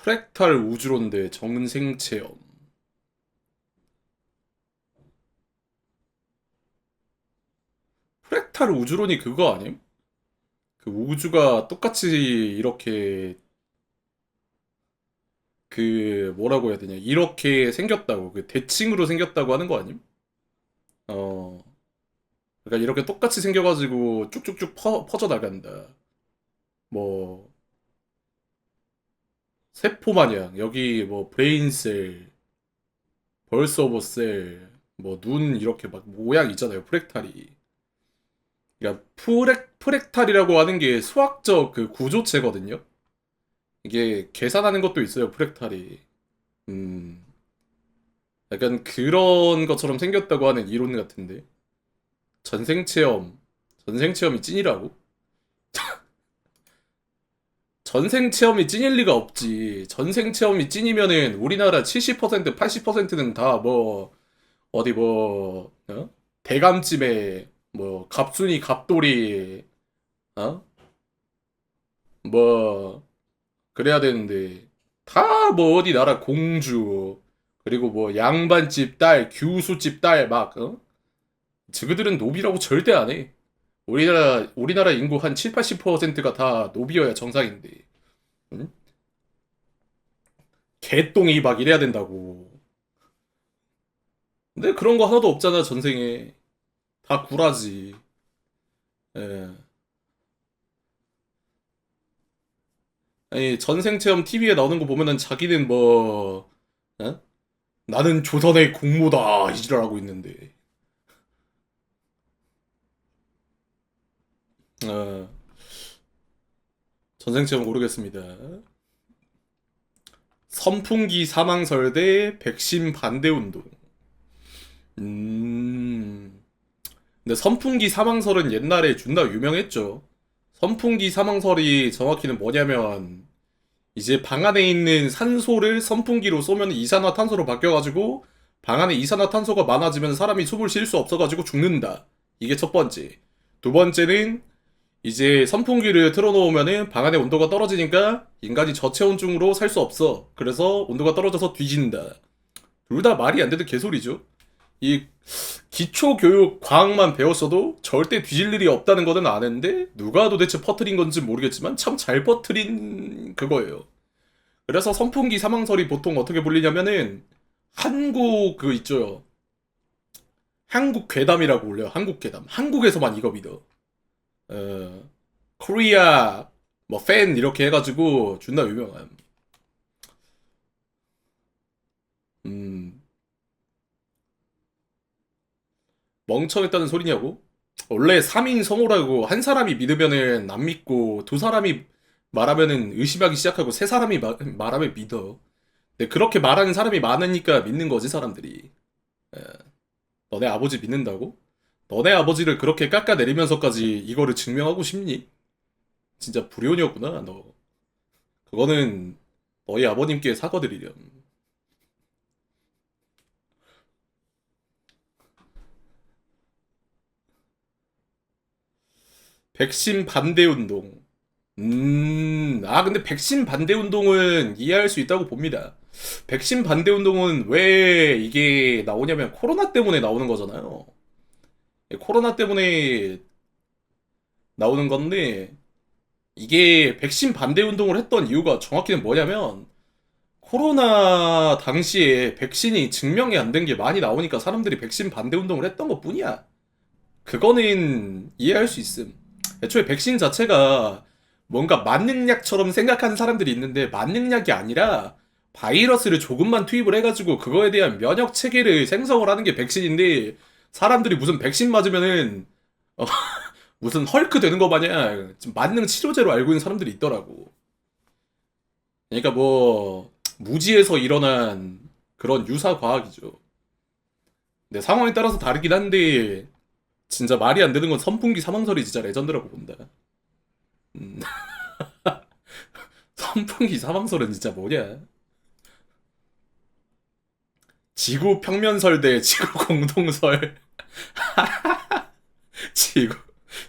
프랙탈 우주론대 정생체험. 프랙탈 우주론이 그거 아님? 그 우주가 똑같이 이렇게 그 뭐라고 해야 되냐, 이렇게 생겼다고, 그 대칭으로 생겼다고 하는 거 아님? 어, 그러니까 이렇게 똑같이 생겨가지고 쭉쭉쭉 퍼져 나간다. 뭐 세포 마냥 여기 뭐 브레인셀, 벌스 오브 셀, 뭐 눈 이렇게 막 모양 있잖아요, 프랙탈이. 그러니까 프랙탈이라고 하는 게 수학적 그 구조체거든요. 이게 계산하는 것도 있어요, 프랙탈이. 음, 약간 그런 것처럼 생겼다고 하는 이론 같은데. 전생체험, 전생체험이 찐이라고? 전생체험이 찐일 리가 없지. 전생체험이 찐이면은 우리나라 70%, 80%는 다 뭐, 어디 뭐, 어? 대감집에, 뭐, 갑순이, 갑돌이, 어? 뭐, 그래야 되는데, 다 뭐 어디 나라 공주, 그리고 뭐 양반집 딸, 교수집 딸, 막, 어? 저그들은 노비라고 절대 안 해. 우리나라 인구 한 7, 80%가 다 노비여야 정상인데. 응? 개똥이 막 이래야 된다고. 근데 그런 거 하나도 없잖아, 전생에. 다 구라지. 예. 아니, 전생체험 TV에 나오는 거 보면은 자기는 뭐, 어? 나는 조선의 공모다, 이지랄하고 있는데. 어, 전생체험 모르겠습니다. 선풍기 사망설 대 백신 반대 운동. 음. 근데 선풍기 사망설은 옛날에 존나 유명했죠. 선풍기 사망설이 정확히는 뭐냐면, 이제 방 안에 있는 산소를 선풍기로 쏘면 이산화탄소로 바뀌어가지고 방 안에 이산화탄소가 많아지면 사람이 숨을 쉴 수 없어가지고 죽는다. 이게 첫 번째. 두 번째는 이제 선풍기를 틀어놓으면은 방 안에 온도가 떨어지니까 인간이 저체온증으로 살 수 없어. 그래서 온도가 떨어져서 뒤진다. 둘 다 말이 안 되는 개소리죠. 이 기초교육 과학만 배웠어도 절대 뒤질 일이 없다는 거는 아는데 누가 도대체 퍼뜨린 건지 모르겠지만 참 잘 퍼뜨린 그거예요. 그래서 선풍기 사망설이 보통 어떻게 불리냐면은 한국 그 있죠. 한국 괴담이라고 올려요. 한국 괴담. 한국에서만 이거 믿어. 어, 코리아 뭐 팬 이렇게 해가지고 존나 유명한. 음, 멍청했다는 소리냐고? 원래 3인 성호라고 한 사람이 믿으면은 안 믿고 두 사람이 말하면은 의심하기 시작하고 세 사람이 말하면 믿어. 근데 그렇게 말하는 사람이 많으니까 믿는 거지, 사람들이. 예. 너네 아버지 믿는다고? 너네 아버지를 그렇게 깎아내리면서까지 이거를 증명하고 싶니? 진짜 불효녀구나, 너. 그거는 너희 아버님께 사과드리렴. 백신 반대 운동. 근데 백신 반대 운동은 이해할 수 있다고 봅니다. 백신 반대 운동은 왜 이게 나오냐면 코로나 때문에 나오는 거잖아요. 코로나 때문에 나오는 건데, 이게 백신 반대 운동을 했던 이유가 정확히는 뭐냐면, 코로나 당시에 백신이 증명이 안 된 게 많이 나오니까 사람들이 백신 반대 운동을 했던 것 뿐이야. 그거는 이해할 수 있음. 애초에 백신 자체가 뭔가 만능약처럼 생각하는 사람들이 있는데 만능약이 아니라 바이러스를 조금만 투입을 해가지고 그거에 대한 면역 체계를 생성을 하는 게 백신인데 사람들이 무슨 백신 맞으면은 어, 무슨 헐크 되는 거 마냥 지금 만능 치료제로 알고 있는 사람들이 있더라고. 그러니까 뭐 무지에서 일어난 그런 유사 과학이죠. 근데 상황에 따라서 다르긴 한데 진짜 말이 안 되는 건 선풍기 사망설이 진짜 레전드라고 본다. 음, 선풍기 사망설은 진짜 뭐냐? 지구 평면설 대 지구 공동설. 지구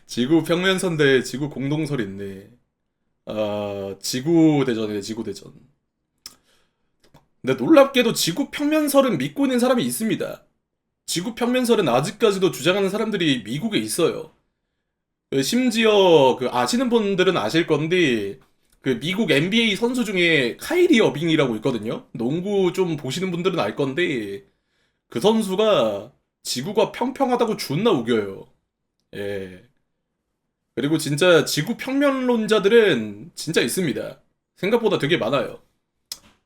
지구 평면선 대 지구 공동설 있네. 지구 대전이네, 지구 대전. 근데 놀랍게도 지구 평면설은 믿고 있는 사람이 있습니다. 지구 평면설은 아직까지도 주장하는 사람들이 미국에 있어요. 심지어 그 아시는 분들은 아실 건데 그 미국 NBA 선수 중에 카이리 어빙이라고 있거든요. 농구 좀 보시는 분들은 알 건데 그 선수가 지구가 평평하다고 존나 우겨요. 예. 그리고 진짜 지구 평면론자들은 진짜 있습니다. 생각보다 되게 많아요.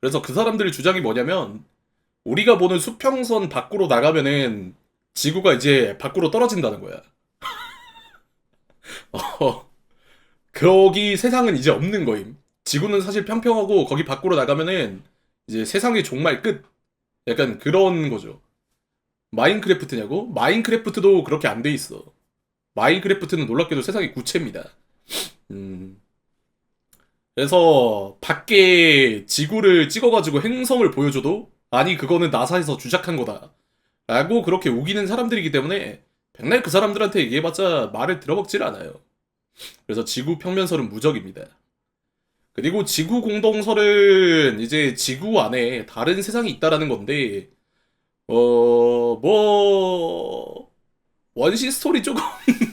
그래서 그 사람들의 주장이 뭐냐면 우리가 보는 수평선 밖으로 나가면은 지구가 이제 밖으로 떨어진다는 거야. 어, 거기 세상은 이제 없는 거임. 지구는 사실 평평하고 거기 밖으로 나가면은 이제 세상의 종말 끝. 약간 그런 거죠. 마인크래프트냐고? 마인크래프트도 그렇게 안 돼 있어. 마인크래프트는 놀랍게도 세상의 구체입니다. 음. 그래서 밖에 지구를 찍어가지고 행성을 보여줘도 아니 그거는 나사에서 주작한 거다. 라고 그렇게 우기는 사람들이기 때문에 백날 그 사람들한테 얘기해봤자 말을 들어먹질 않아요. 그래서 지구 평면설은 무적입니다. 그리고 지구 공동설은 이제 지구 안에 다른 세상이 있다라는 건데, 뭐, 원시 스토리 조금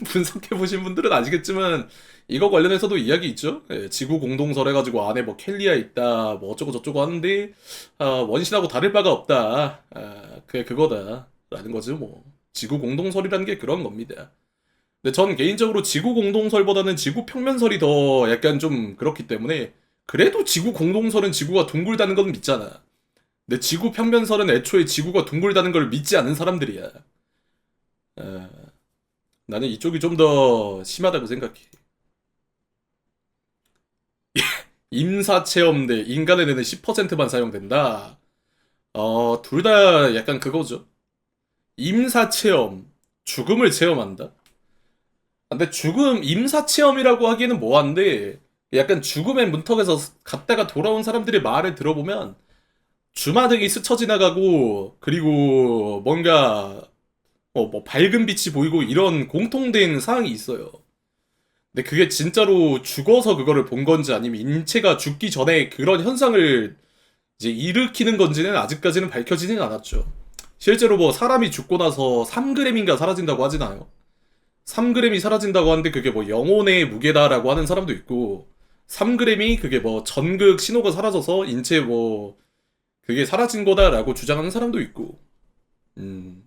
분석해보신 분들은 아시겠지만, 이거 관련해서도 이야기 있죠? 예, 지구 공동설 해가지고 안에 뭐 켈리아 있다, 뭐 어쩌고 저쩌고 하는데, 원신하고 다를 바가 없다. 그게 그거다. 라는 거죠, 뭐. 지구 공동설이라는 게 그런 겁니다. 근데 전 개인적으로 지구 공동설보다는 지구 평면설이 더 약간 좀 그렇기 때문에 그래도 지구 공동설은 지구가 둥글다는 건 믿잖아. 근데 지구 평면설은 애초에 지구가 둥글다는 걸 믿지 않는 사람들이야. 어, 나는 이쪽이 좀 더 심하다고 생각해. 임사 체험 대 인간의 뇌는 10%만 사용된다. 둘 다 약간 그거죠. 임사 체험, 죽음을 체험한다. 근데 죽음 임사 체험이라고 하기에는 뭐한데 약간 죽음의 문턱에서 갔다가 돌아온 사람들의 말을 들어보면 주마등이 스쳐 지나가고 그리고 뭔가 뭐 밝은 빛이 보이고 이런 공통된 사항이 있어요. 근데 그게 진짜로 죽어서 그거를 본 건지 아니면 인체가 죽기 전에 그런 현상을 이제 일으키는 건지는 아직까지는 밝혀지진 않았죠. 실제로 뭐 사람이 죽고 나서 3g인가 사라진다고 하진 않아요. 3g이 사라진다고 하는데 그게 뭐 영혼의 무게다라고 하는 사람도 있고 3g이 그게 뭐 전극 신호가 사라져서 인체 뭐 그게 사라진 거다라고 주장하는 사람도 있고 음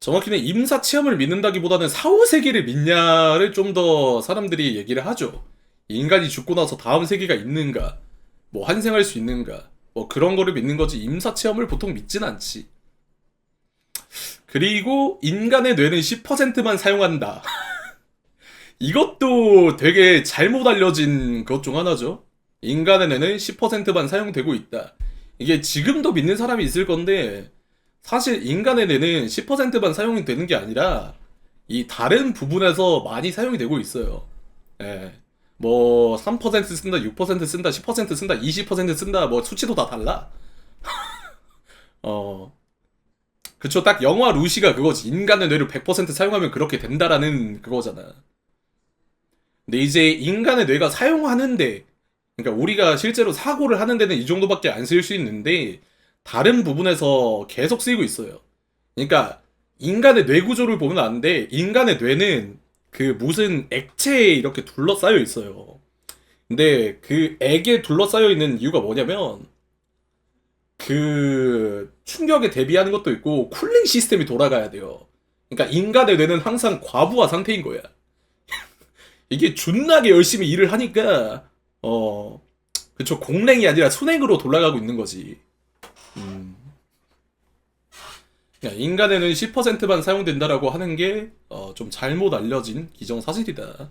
정확히는 임사 체험을 믿는다기보다는 사후 세계를 믿냐를 좀 더 사람들이 얘기를 하죠. 인간이 죽고 나서 다음 세계가 있는가 뭐 환생할 수 있는가 뭐 그런 거를 믿는 거지 임사 체험을 보통 믿진 않지. 그리고 인간의 뇌는 10%만 사용한다. 이것도 되게 잘못 알려진 것 중 하나죠. 인간의 뇌는 10%만 사용되고 있다. 이게 지금도 믿는 사람이 있을 건데, 사실 인간의 뇌는 10%만 사용이 되는 게 아니라, 이 다른 부분에서 많이 사용이 되고 있어요. 예. 뭐, 3% 쓴다, 6% 쓴다, 10% 쓴다, 20% 쓴다, 뭐, 수치도 다 달라. 어, 그쵸. 딱 영화 루시가 그거지. 인간의 뇌를 100% 사용하면 그렇게 된다라는 그거잖아. 근데 이제 인간의 뇌가 사용하는데, 그러니까 우리가 실제로 사고를 하는 데는 이 정도밖에 안 쓸 수 있는데, 다른 부분에서 계속 쓰이고 있어요. 그러니까 인간의 뇌 구조를 보면 아는데, 인간의 뇌는 그 무슨 액체에 이렇게 둘러싸여 있어요. 근데 그 액에 둘러싸여 있는 이유가 뭐냐면, 그 충격에 대비하는 것도 있고, 쿨링 시스템이 돌아가야 돼요. 그러니까 인간의 뇌는 항상 과부하 상태인 거야. 이게 존나게 열심히 일을 하니까 그쵸 공랭이 아니라 순행으로 돌아가고 있는 거지. 음. 그러니까 인간에는 10%만 사용된다라고 하는 게 좀 잘못 알려진 기정사실이다.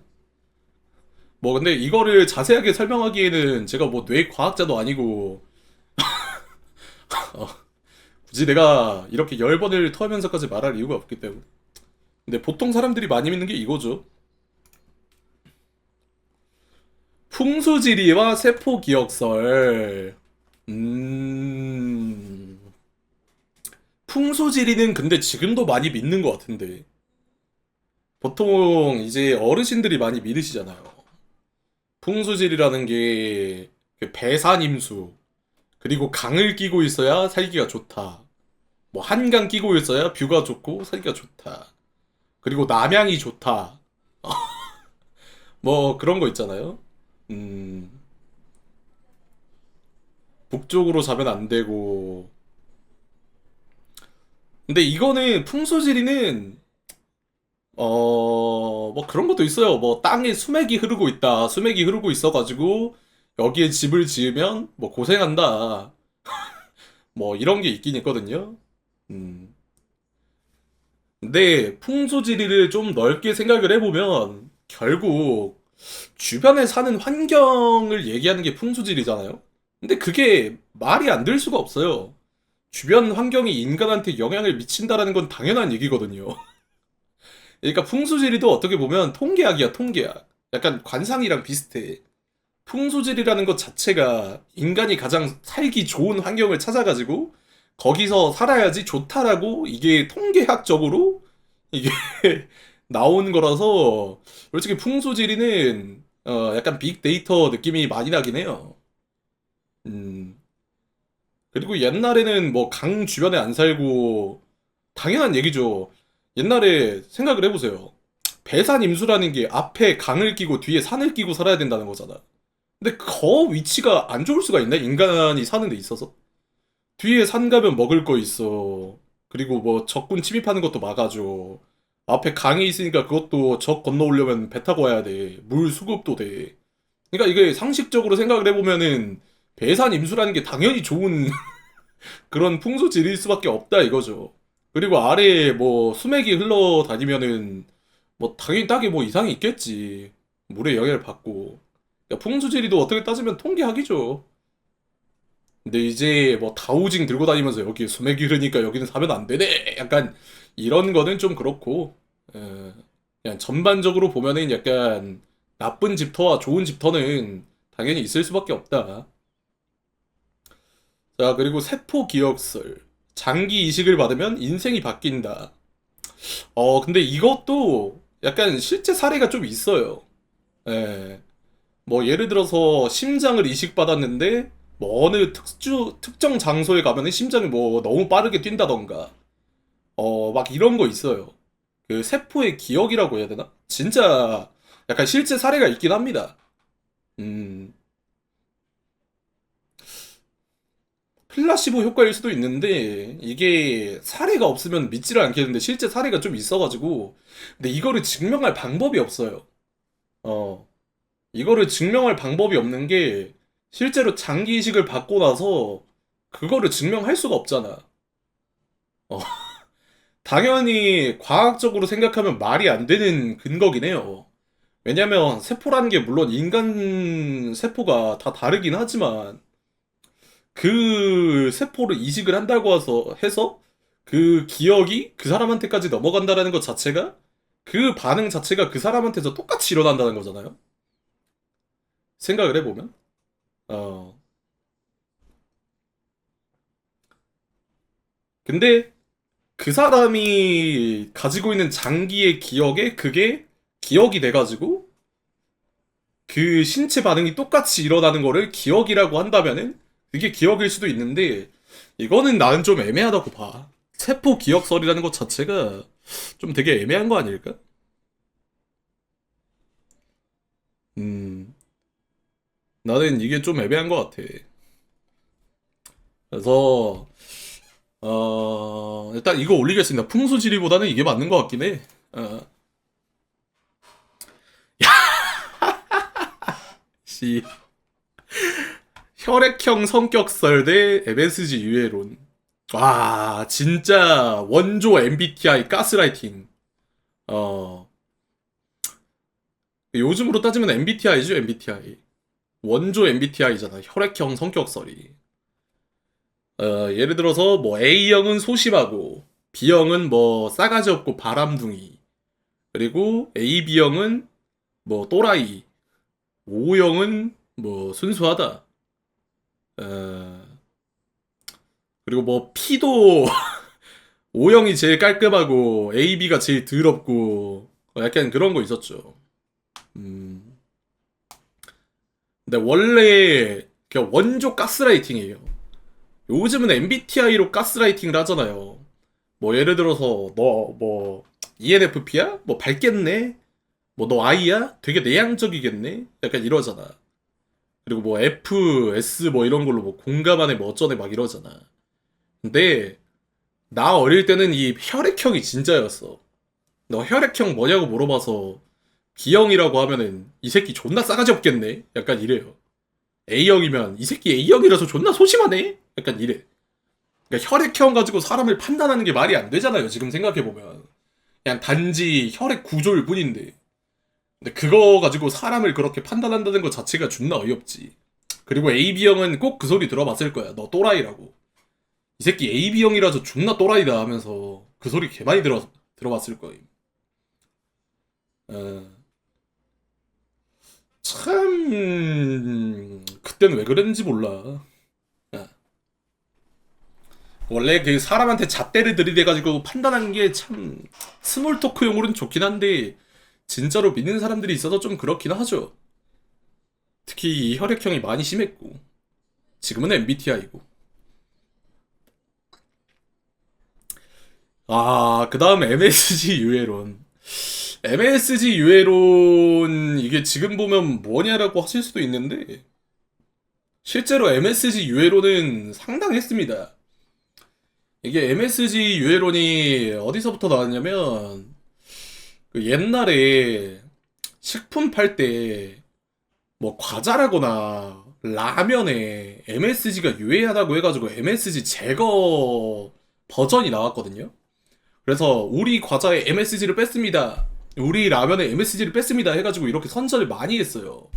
뭐 근데 이거를 자세하게 설명하기에는 제가 뭐 뇌과학자도 아니고 어, 굳이 내가 이렇게 10번을 터면서까지 말할 이유가 없기 때문에. 근데 보통 사람들이 많이 믿는 게 이거죠. 풍수지리와 세포기억설. 음. 풍수지리는 근데 지금도 많이 믿는 것 같은데. 보통 이제 어르신들이 많이 믿으시잖아요. 풍수지리라는 게그 배산임수, 그리고 강을 끼고 있어야 살기가 좋다. 뭐 한강 끼고 있어야 뷰가 좋고 살기가 좋다. 그리고 남양이 좋다. 뭐 그런 거 있잖아요. 음, 북쪽으로 자면 안 되고. 근데 이거는 풍수지리는 뭐 그런 것도 있어요. 뭐 땅에 수맥이 흐르고 있다. 수맥이 흐르고 있어가지고 여기에 집을 지으면 뭐 고생한다. 뭐 이런 게 있긴 있거든요. 음. 근데 풍수지리를 좀 넓게 생각을 해보면 결국 주변에 사는 환경을 얘기하는 게 풍수지리잖아요. 근데 그게 말이 안 될 수가 없어요. 주변 환경이 인간한테 영향을 미친다라는 건 당연한 얘기거든요. 그러니까 풍수지리도 어떻게 보면 통계학이야, 통계학. 약간 관상이랑 비슷해. 풍수지리라는 것 자체가 인간이 가장 살기 좋은 환경을 찾아가지고 거기서 살아야지 좋다라고 이게 통계학적으로 이게 나온 거라서 솔직히 풍수지리는 약간 빅데이터 느낌이 많이 나긴 해요. 음. 그리고 옛날에는 뭐 강 주변에 안 살고 당연한 얘기죠. 옛날에 생각을 해보세요. 배산 임수라는 게 앞에 강을 끼고 뒤에 산을 끼고 살아야 된다는 거잖아. 근데 그 위치가 안 좋을 수가 있나? 인간이 사는 데 있어서? 뒤에 산 가면 먹을 거 있어. 그리고 뭐 적군 침입하는 것도 막아줘. 앞에 강이 있으니까 그것도 적 건너오려면 배 타고 와야 돼. 물 수급도 돼. 그러니까 이게 상식적으로 생각을 해보면은 배산 임수라는 게 당연히 좋은 그런 풍수지리일 수밖에 없다 이거죠. 그리고 아래에 뭐 수맥이 흘러다니면은 뭐 당연히 땅에 뭐 이상이 있겠지. 물의 영향을 받고. 그러니까 풍수지리도 어떻게 따지면 통계학이죠. 근데 이제 뭐 다우징 들고 다니면서 여기 수맥이 흐르니까 여기는 사면 안 되네. 약간 이런 거는 좀 그렇고. 그냥 전반적으로 보면은 약간 나쁜 집터와 좋은 집터는 당연히 있을 수밖에 없다. 자, 그리고 세포 기억설. 장기 이식을 받으면 인생이 바뀐다. 근데 이것도 약간 실제 사례가 좀 있어요. 예. 뭐 예를 들어서 심장을 이식받았는데 뭐 어느 특정 장소에 가면은 심장이 뭐 너무 빠르게 뛴다던가 막 이런 거 있어요. 그 세포의 기억이라고 해야 되나? 진짜 약간 실제 사례가 있긴 합니다. 음, 플라시보 효과일 수도 있는데 이게 사례가 없으면 믿지를 않겠는데 실제 사례가 좀 있어가지고 근데 이거를 증명할 방법이 없어요. 어, 이거를 증명할 방법이 없는 게 실제로 장기 이식을 받고 나서 그거를 증명할 수가 없잖아. 어, 당연히 과학적으로 생각하면 말이 안 되는 근거긴 해요. 왜냐면 세포라는 게 물론 인간 세포가 다 다르긴 하지만 그 세포를 이식을 한다고 해서 그 기억이 그 사람한테까지 넘어간다라는 것 자체가 그 반응 자체가 그 사람한테서 똑같이 일어난다는 거잖아요. 생각을 해보면. 어. 근데 그 사람이 가지고 있는 장기의 기억에 그게 기억이 돼가지고 그 신체 반응이 똑같이 일어나는 거를 기억이라고 한다면은 그게 기억일 수도 있는데 이거는 나는 좀 애매하다고 봐. 세포 기억설이라는 것 자체가 좀 되게 애매한 거 아닐까? 음, 나는 이게 좀 애매한 것 같아. 그래서 일단 이거 올리겠습니다. 풍수지리보다는 이게 맞는 것 같긴 해. 어, 씨. 혈액형 성격설 대 MSG 유해론. 와, 진짜 원조 MBTI 가스라이팅. 어, 요즘으로 따지면 MBTI죠, MBTI. 원조 MBTI잖아. 혈액형 성격설이. 예를 들어서 뭐 A형은 소심하고 B형은 뭐 싸가지 없고 바람둥이. 그리고 AB형은 뭐 또라이. O형은 뭐 순수하다. 어, 그리고 뭐 P도 O형이 제일 깔끔하고 AB가 제일 더럽고 약간 그런 거 있었죠. 음. 근데 원래 그 원조 가스라이팅이에요. 요즘은 MBTI로 가스라이팅을 하잖아요. 뭐 예를 들어서 너 뭐 ENFP야? 뭐 밝겠네? 뭐 너 I야? 되게 내향적이겠네? 약간 이러잖아. 그리고 뭐 F, S 뭐 이런 걸로 뭐 공감하네 뭐 어쩌네 막 이러잖아. 근데 나 어릴 때는 이 혈액형이 진짜였어. 너 혈액형 뭐냐고 물어봐서 B형이라고 하면은 이 새끼 존나 싸가지 없겠네? 약간 이래요. A형이면 이 새끼 A형이라서 존나 소심하네? 약간 이래. 그러니까 혈액형 가지고 사람을 판단하는 게 말이 안 되잖아요. 지금 생각해보면. 그냥 단지 혈액 구조일 뿐인데. 근데 그거 가지고 사람을 그렇게 판단한다는 것 자체가 존나 어이없지. 그리고 AB형은 꼭 그 소리 들어봤을 거야. 너 또라이라고. 이 새끼 AB형이라서 존나 또라이다 하면서 그 소리 개 많이 들어봤을 거임. 어, 참, 그땐 왜 그랬는지 몰라. 어. 원래 그 사람한테 잣대를 들이대가지고 판단하는 게 참 스몰 토크용으로는 좋긴 한데 진짜로 믿는 사람들이 있어서 좀 그렇긴 하죠. 특히 이 혈액형이 많이 심했고 지금은 MBTI고. 아, 그 다음 MSG 유해론. MSG 유해론 이게 지금 보면 뭐냐라고 하실 수도 있는데 실제로 MSG 유해론은 상당했습니다. 이게 MSG 유해론이 어디서부터 나왔냐면 그 옛날에 식품 팔 때 뭐 과자라거나 라면에 MSG가 유해하다고 해가지고 MSG 제거 버전이 나왔거든요. 그래서 우리 과자에 MSG를 뺐습니다. 우리 라면에 MSG를 뺐습니다. 해가지고 이렇게 선전을 많이 했어요.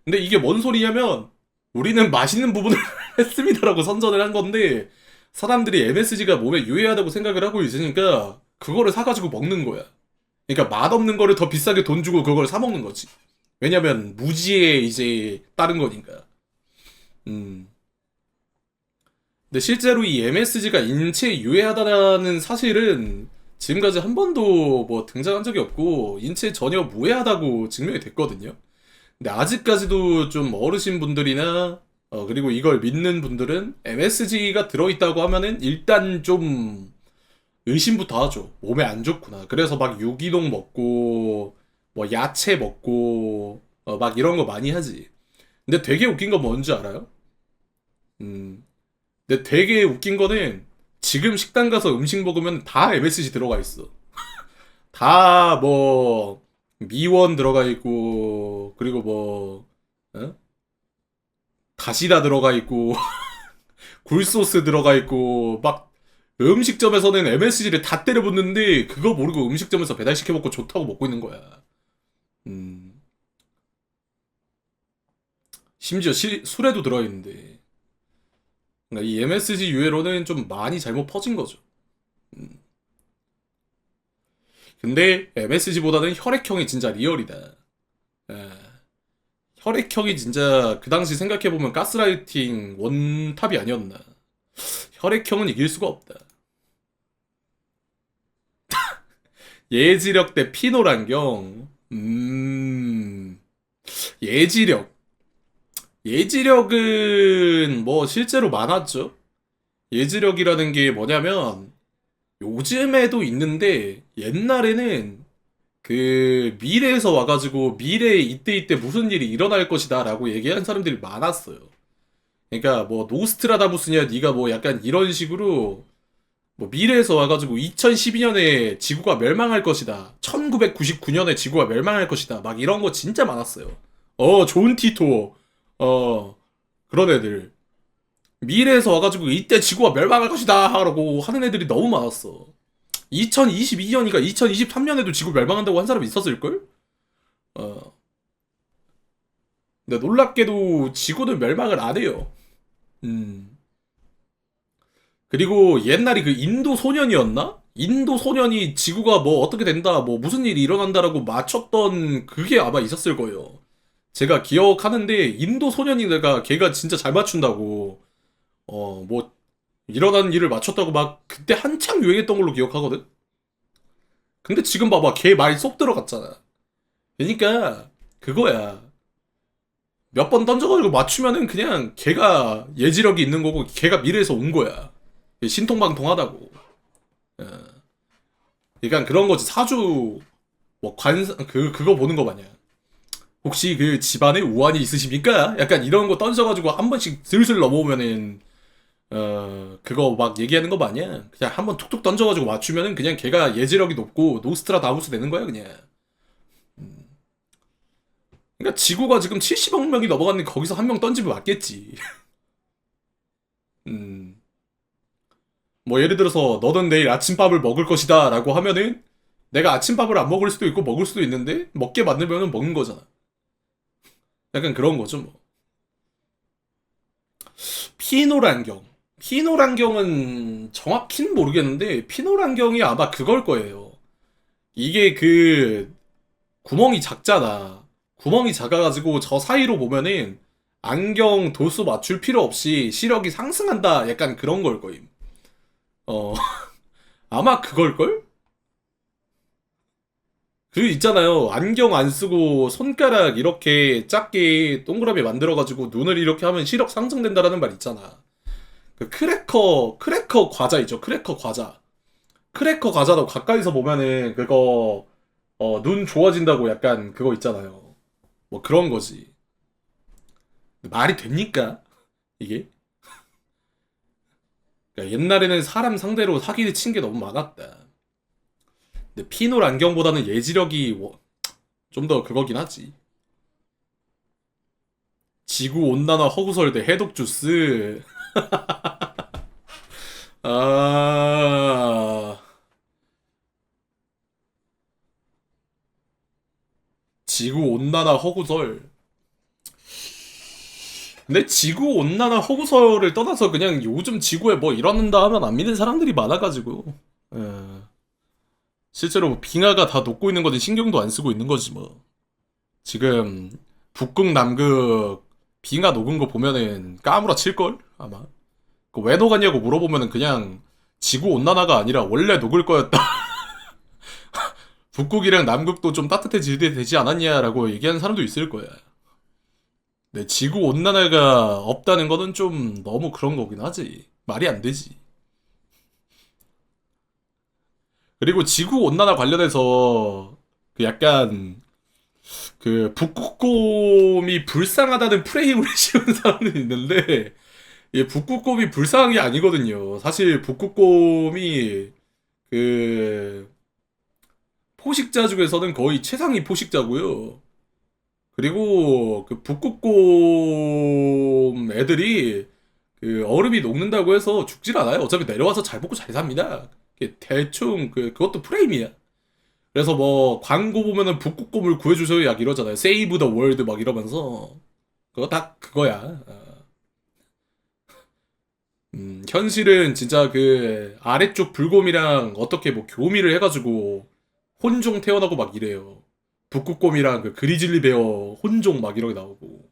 근데 이게 뭔 소리냐면 우리는 맛있는 부분을 했습니다라고 선전을 한 건데 사람들이 MSG가 몸에 유해하다고 생각을 하고 있으니까 그거를 사가지고 먹는 거야. 그러니까 맛없는 거를 더 비싸게 돈 주고 그걸 사 먹는 거지. 왜냐면 무지에 이제 따른 거니까. 음. 근데 실제로 이 MSG가 인체에 유해하다는 사실은 지금까지 한 번도 뭐 등장한 적이 없고 인체에 전혀 무해하다고 증명이 됐거든요. 근데 아직까지도 좀 어르신 분들이나 그리고 이걸 믿는 분들은 MSG가 들어있다고 하면은 일단 좀 의심부터 하죠. 몸에 안 좋구나. 그래서 막 유기농 먹고 뭐 야채 먹고 막 이런 거 많이 하지. 근데 되게 웃긴 건 뭔지 알아요? 음. 근데 되게 웃긴 거는 지금 식당 가서 음식 먹으면 다 MSG 들어가 있어. 다 뭐 미원 들어가 있고 그리고 뭐 어? 다시다 들어가 있고 굴소스 들어가 있고 막 음식점에서는 MSG를 다 때려 붓는데 그거 모르고 음식점에서 배달시켜 먹고 좋다고 먹고 있는 거야. 음, 심지어 술에도 들어있는데. 그러니까 이 MSG 유해로는 좀 많이 잘못 퍼진 거죠. 음. 근데 MSG보다는 혈액형이 진짜 리얼이다. 예. 혈액형이 진짜 그 당시 생각해보면 가스라이팅 원탑이 아니었나. 혈액형은 이길 수가 없다. 예지력 대 피노란경. 예지력. 예지력은 뭐 실제로 많았죠. 예지력이라는 게 뭐냐면 요즘에도 있는데 옛날에는 그 미래에서 와가지고 미래에 이때 무슨 일이 일어날 것이다 라고 얘기한 사람들이 많았어요. 그러니까 뭐 노스트라다무스냐 네가 뭐 약간 이런 식으로 뭐 미래에서 와가지고 2012년에 지구가 멸망할 것이다. 1999년에 지구가 멸망할 것이다. 막 이런 거 진짜 많았어요. 존 티토. 어, 그런 애들. 미래에서 와가지고 이때 지구가 멸망할 것이다. 라고 하는 애들이 너무 많았어. 2022년이니까 2023년에도 지구 멸망한다고 한 사람이 있었을걸? 어. 근데 놀랍게도 지구는 멸망을 안 해요. 음. 그리고 옛날에 그 인도 소년이었나? 인도 소년이 지구가 뭐 어떻게 된다, 뭐 무슨 일이 일어난다라고 맞췄던 그게 아마 있었을 거예요. 제가 기억하는데 인도 소년이 내가 걔가 진짜 잘 맞춘다고 뭐 일어나는 일을 맞췄다고 막 그때 한창 유행했던 걸로 기억하거든? 근데 지금 봐봐 걔 말이 쏙 들어갔잖아. 그러니까 그거야. 몇 번 던져가지고 맞추면은 그냥 걔가 예지력이 있는 거고 걔가 미래에서 온 거야. 신통방통하다고. 어. 그러니까 그런 거지. 사주 뭐 그거 보는 거 마냥. 혹시 그 집안에 우환이 있으십니까? 약간 이런 거 던져가지고 한 번씩 슬슬 넘어오면은 그거 막 얘기하는 거 마냥 그냥 한 번 툭툭 던져가지고 맞추면은 그냥 걔가 예지력이 높고 노스트라다무스 되는 거야 그냥. 그러니까 지구가 지금 70억 명이 넘어갔는데 거기서 한 명 던지면 맞겠지. 음. 뭐 예를 들어서 너는 내일 아침밥을 먹을 것이다 라고 하면은 내가 아침밥을 안 먹을 수도 있고 먹을 수도 있는데 먹게 만들면은 먹는 거잖아. 약간 그런 거죠 뭐. 피노란경. 피노란경은 정확히는 모르겠는데 피노란경이 아마 그걸 거예요. 이게 그 구멍이 작잖아. 구멍이 작아가지고 저 사이로 보면은 안경 도수 맞출 필요 없이 시력이 상승한다. 약간 그런 걸 거임. 어, 아마 그걸걸? 그 있잖아요. 안경 안 쓰고 손가락 이렇게 작게 동그라미 만들어가지고 눈을 이렇게 하면 시력 상승된다라는 말 있잖아. 그 크래커 과자 있죠. 크래커 과자. 크래커 과자도 가까이서 보면은 그거 눈 좋아진다고 약간 그거 있잖아요. 뭐 그런 거지. 말이 됩니까? 이게? 그러니까 옛날에는 사람 상대로 사기를 친 게 너무 많았다. 근데 피놀 안경보다는 예지력이 좀 더 그거긴 하지. 지구 온난화 허구설대 해독 주스. 아, 지구 온난화 허구설. 근데 지구 온난화 허구설을 떠나서 그냥 요즘 지구에 뭐 이러는다 하면 안 믿는 사람들이 많아가지고. 예. 실제로 뭐 빙하가 다 녹고 있는 거는 신경도 안 쓰고 있는 거지 뭐. 지금 북극 남극 빙하 녹은 거 보면은 까무라 칠걸 아마. 왜 녹았냐고 물어보면은 그냥 지구 온난화가 아니라 원래 녹을 거였다. 북극이랑 남극도 좀 따뜻해질 때 되지 않았냐라고 얘기하는 사람도 있을 거야. 네, 지구 온난화가 없다는 거는 좀 너무 그런 거긴 하지. 말이 안 되지. 그리고 지구 온난화 관련해서 그 약간 그 북극곰이 불쌍하다는 프레임을 씌우는 사람들이 있는데 이 북극곰이 불쌍한 게 아니거든요. 사실 북극곰이 그 포식자 중에서는 거의 최상위 포식자고요. 그리고 그 북극곰 애들이 그 얼음이 녹는다고 해서 죽질 않아요. 어차피 내려와서 잘 먹고 잘 삽니다. 대충 그것도 프레임이야. 그래서 뭐 광고 보면은 북극곰을 구해주세요 약 이러잖아요. Save the world 막 이러면서 그거 다 그거야. 현실은 진짜 그 아래쪽 불곰이랑 어떻게 뭐 교미를 해가지고 혼종 태어나고 막 이래요. 북극곰이랑 그 그리즐리 베어 혼종 막 이렇게 나오고.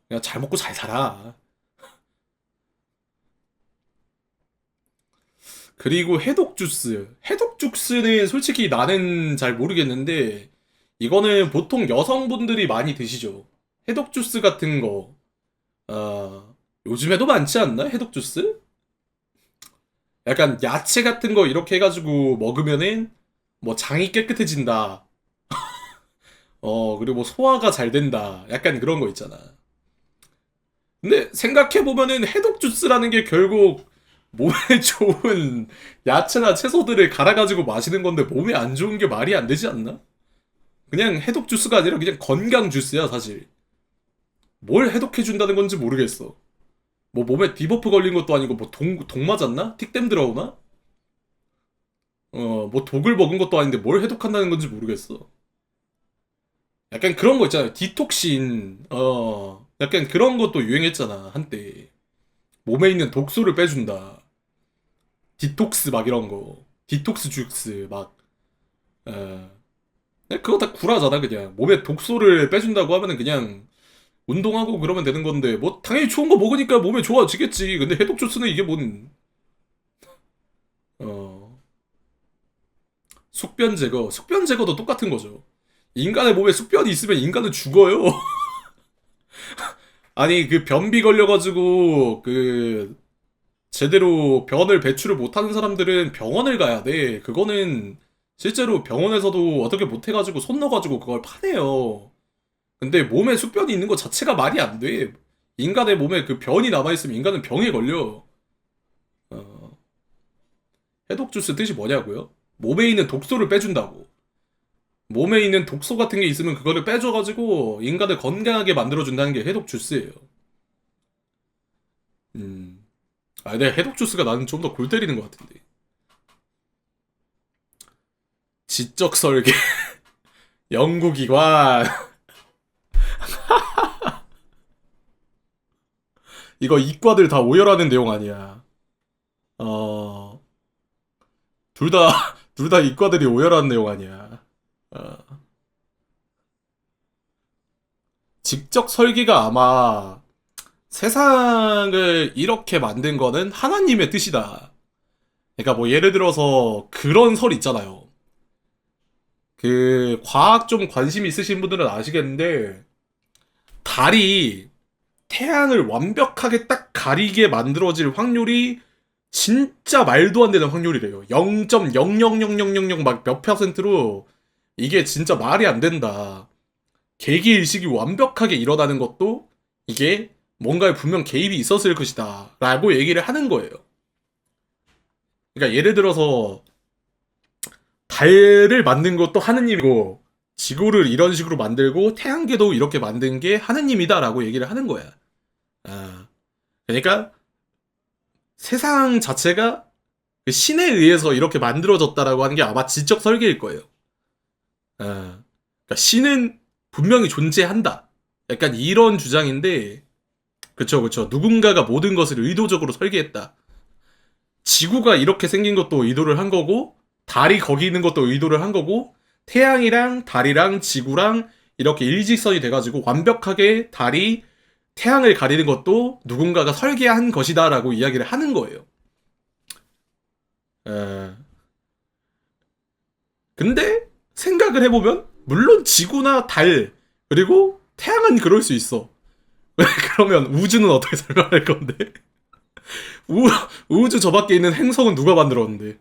그냥 잘 먹고 잘 살아. 그리고 해독 주스. 해독 주스는 솔직히 나는 잘 모르겠는데 이거는 보통 여성분들이 많이 드시죠. 해독 주스 같은 거. 요즘에도 많지 않나? 해독 주스? 약간 야채 같은 거 이렇게 해가지고 먹으면은 뭐 장이 깨끗해진다. 그리고 뭐 소화가 잘 된다. 약간 그런 거 있잖아. 근데 생각해보면은 해독 주스라는 게 결국 몸에 좋은 야채나 채소들을 갈아가지고 마시는 건데 몸에 안 좋은 게 말이 안 되지 않나? 그냥 해독 주스가 아니라 그냥 건강 주스야, 사실. 뭘 해독해준다는 건지 모르겠어. 뭐 몸에 디버프 걸린 것도 아니고 뭐 독 맞았나? 틱댐 들어오나? 뭐 독을 먹은 것도 아닌데 뭘 해독한다는 건지 모르겠어. 약간 그런 거 있잖아요. 디톡신, 약간 그런 것도 유행했잖아, 한때. 몸에 있는 독소를 빼준다. 디톡스 막 이런 거. 디톡스 주스, 막, 어. 그거 다 구라잖아, 그냥. 몸에 독소를 빼준다고 하면은 그냥 운동하고 그러면 되는 건데, 뭐, 당연히 좋은 거 먹으니까 몸에 좋아지겠지. 근데 해독 주스는 이게 뭔, 어, 숙변 제거. 숙변 제거도 똑같은 거죠. 인간의 몸에 숙변이 있으면 인간은 죽어요. 아니 그 변비 걸려가지고 그 제대로 변을 배출을 못하는 사람들은 병원을 가야 돼. 그거는 실제로 병원에서도 어떻게 못해가지고 손 넣어가지고 그걸 파내요. 근데 몸에 숙변이 있는 것 자체가 말이 안 돼. 인간의 몸에 그 변이 남아있으면 인간은 병에 걸려. 어, 해독 주스 뜻이 뭐냐고요? 몸에 있는 독소를 빼준다고. 몸에 있는 독소 같은 게 있으면 그거를 빼줘가지고 인간을 건강하게 만들어준다는 게 해독 주스예요. 음. 아, 근데 해독 주스가 나는 좀 더 골 때리는 것 같은데. 지적 설계, 연구기관. 이거 이과들 다 오열하는 내용 아니야. 어, 둘 다, 둘 다 이과들이 오열하는 내용 아니야. 어, 직접 설계가 아마 세상을 이렇게 만든 거는 하나님의 뜻이다. 그러니까 뭐 예를 들어서 그런 설 있잖아요. 그 과학 좀 관심 있으신 분들은 아시겠는데 달이 태양을 완벽하게 딱 가리게 만들어질 확률이 진짜 말도 안 되는 확률이래요. 0.0000000 막 몇 퍼센트로 이게 진짜 말이 안 된다. 개기일식이 완벽하게 일어나는 것도 이게 뭔가에 분명 개입이 있었을 것이다. 라고 얘기를 하는 거예요. 그러니까 예를 들어서 달을 만든 것도 하느님이고 지구를 이런 식으로 만들고 태양계도 이렇게 만든 게 하느님이다라고 얘기를 하는 거야. 아, 그러니까 세상 자체가 그 신에 의해서 이렇게 만들어졌다라고 하는 게 아마 지적 설계일 거예요. 아, 그러니까 신은 분명히 존재한다. 약간 이런 주장인데, 그쵸, 그쵸. 누군가가 모든 것을 의도적으로 설계했다. 지구가 이렇게 생긴 것도 의도를 한 거고, 달이 거기 있는 것도 의도를 한 거고, 태양이랑 달이랑 지구랑 이렇게 일직선이 돼가지고 완벽하게 달이 태양을 가리는 것도 누군가가 설계한 것이다라고 이야기를 하는 거예요. 에... 근데 생각을 해보면 물론 지구나 달 그리고 태양은 그럴 수 있어. 그러면 우주는 어떻게 설명할 건데? 우, 우주 저 밖에 있는 행성은 누가 만들었는데?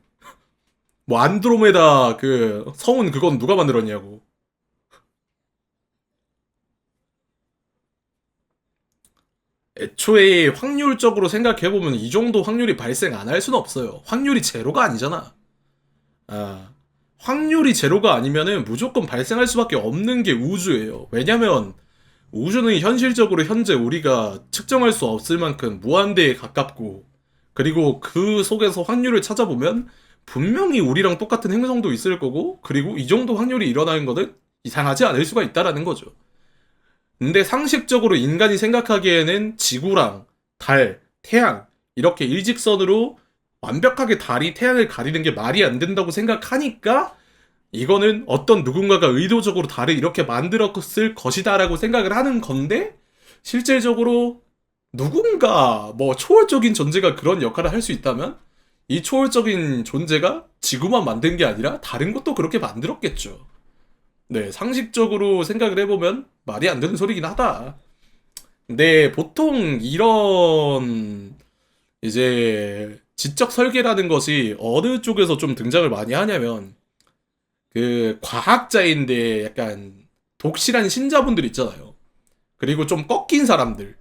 뭐 안드로메다 그 성운 그건 누가 만들었냐고. 애초에 확률적으로 생각해보면 이 정도 확률이 발생 안 할 수는 없어요. 확률이 제로가 아니잖아. 아, 확률이 제로가 아니면은 무조건 발생할 수밖에 없는 게 우주예요. 왜냐면 우주는 현실적으로 현재 우리가 측정할 수 없을 만큼 무한대에 가깝고 그리고 그 속에서 확률을 찾아보면 분명히 우리랑 똑같은 행성도 있을 거고 그리고 이 정도 확률이 일어나는 거는 이상하지 않을 수가 있다라는 거죠. 근데 상식적으로 인간이 생각하기에는 지구랑 달, 태양 이렇게 일직선으로 완벽하게 달이 태양을 가리는 게 말이 안 된다고 생각하니까 이거는 어떤 누군가가 의도적으로 달을 이렇게 만들었을 것이다라고 생각을 하는 건데 실질적으로 누군가 뭐 초월적인 존재가 그런 역할을 할 수 있다면 이 초월적인 존재가 지구만 만든 게 아니라 다른 것도 그렇게 만들었겠죠. 네, 상식적으로 생각을 해보면 말이 안 되는 소리긴 하다. 근데 보통 이런 이제 지적 설계라는 것이 어느 쪽에서 좀 등장을 많이 하냐면 그 과학자인데 약간 독실한 신자분들 있잖아요. 그리고 좀 꺾인 사람들.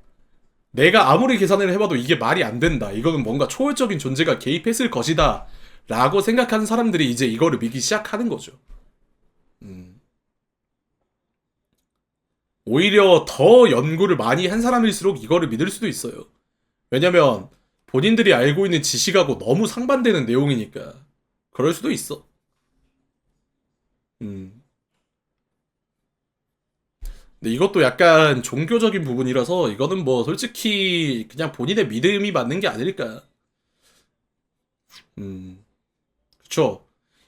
내가 아무리 계산을 해봐도 이게 말이 안 된다. 이거는 뭔가 초월적인 존재가 개입했을 것이다. 라고 생각하는 사람들이 이제 이거를 믿기 시작하는 거죠. 음. 오히려 더 연구를 많이 한 사람일수록 이거를 믿을 수도 있어요. 왜냐면 본인들이 알고 있는 지식하고 너무 상반되는 내용이니까. 그럴 수도 있어. 음. 근데 이것도 약간 종교적인 부분이라서 이거는 뭐 솔직히 그냥 본인의 믿음이 맞는 게 아닐까. 그쵸.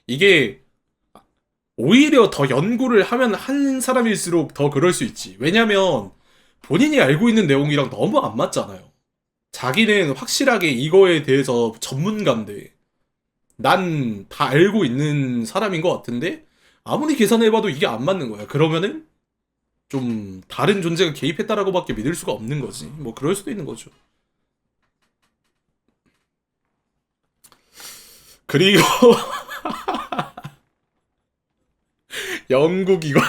이게 오히려 더 연구를 하면 한 사람일수록 더 그럴 수 있지. 왜냐면 본인이 알고 있는 내용이랑 너무 안 맞잖아요. 자기는 확실하게 이거에 대해서 전문가인데 난 다 알고 있는 사람인 것 같은데 아무리 계산해봐도 이게 안 맞는 거야. 그러면은 좀 다른 존재가 개입했다라고밖에 믿을 수가 없는 거지. 뭐 그럴 수도 있는 거죠. 그리고 연구기관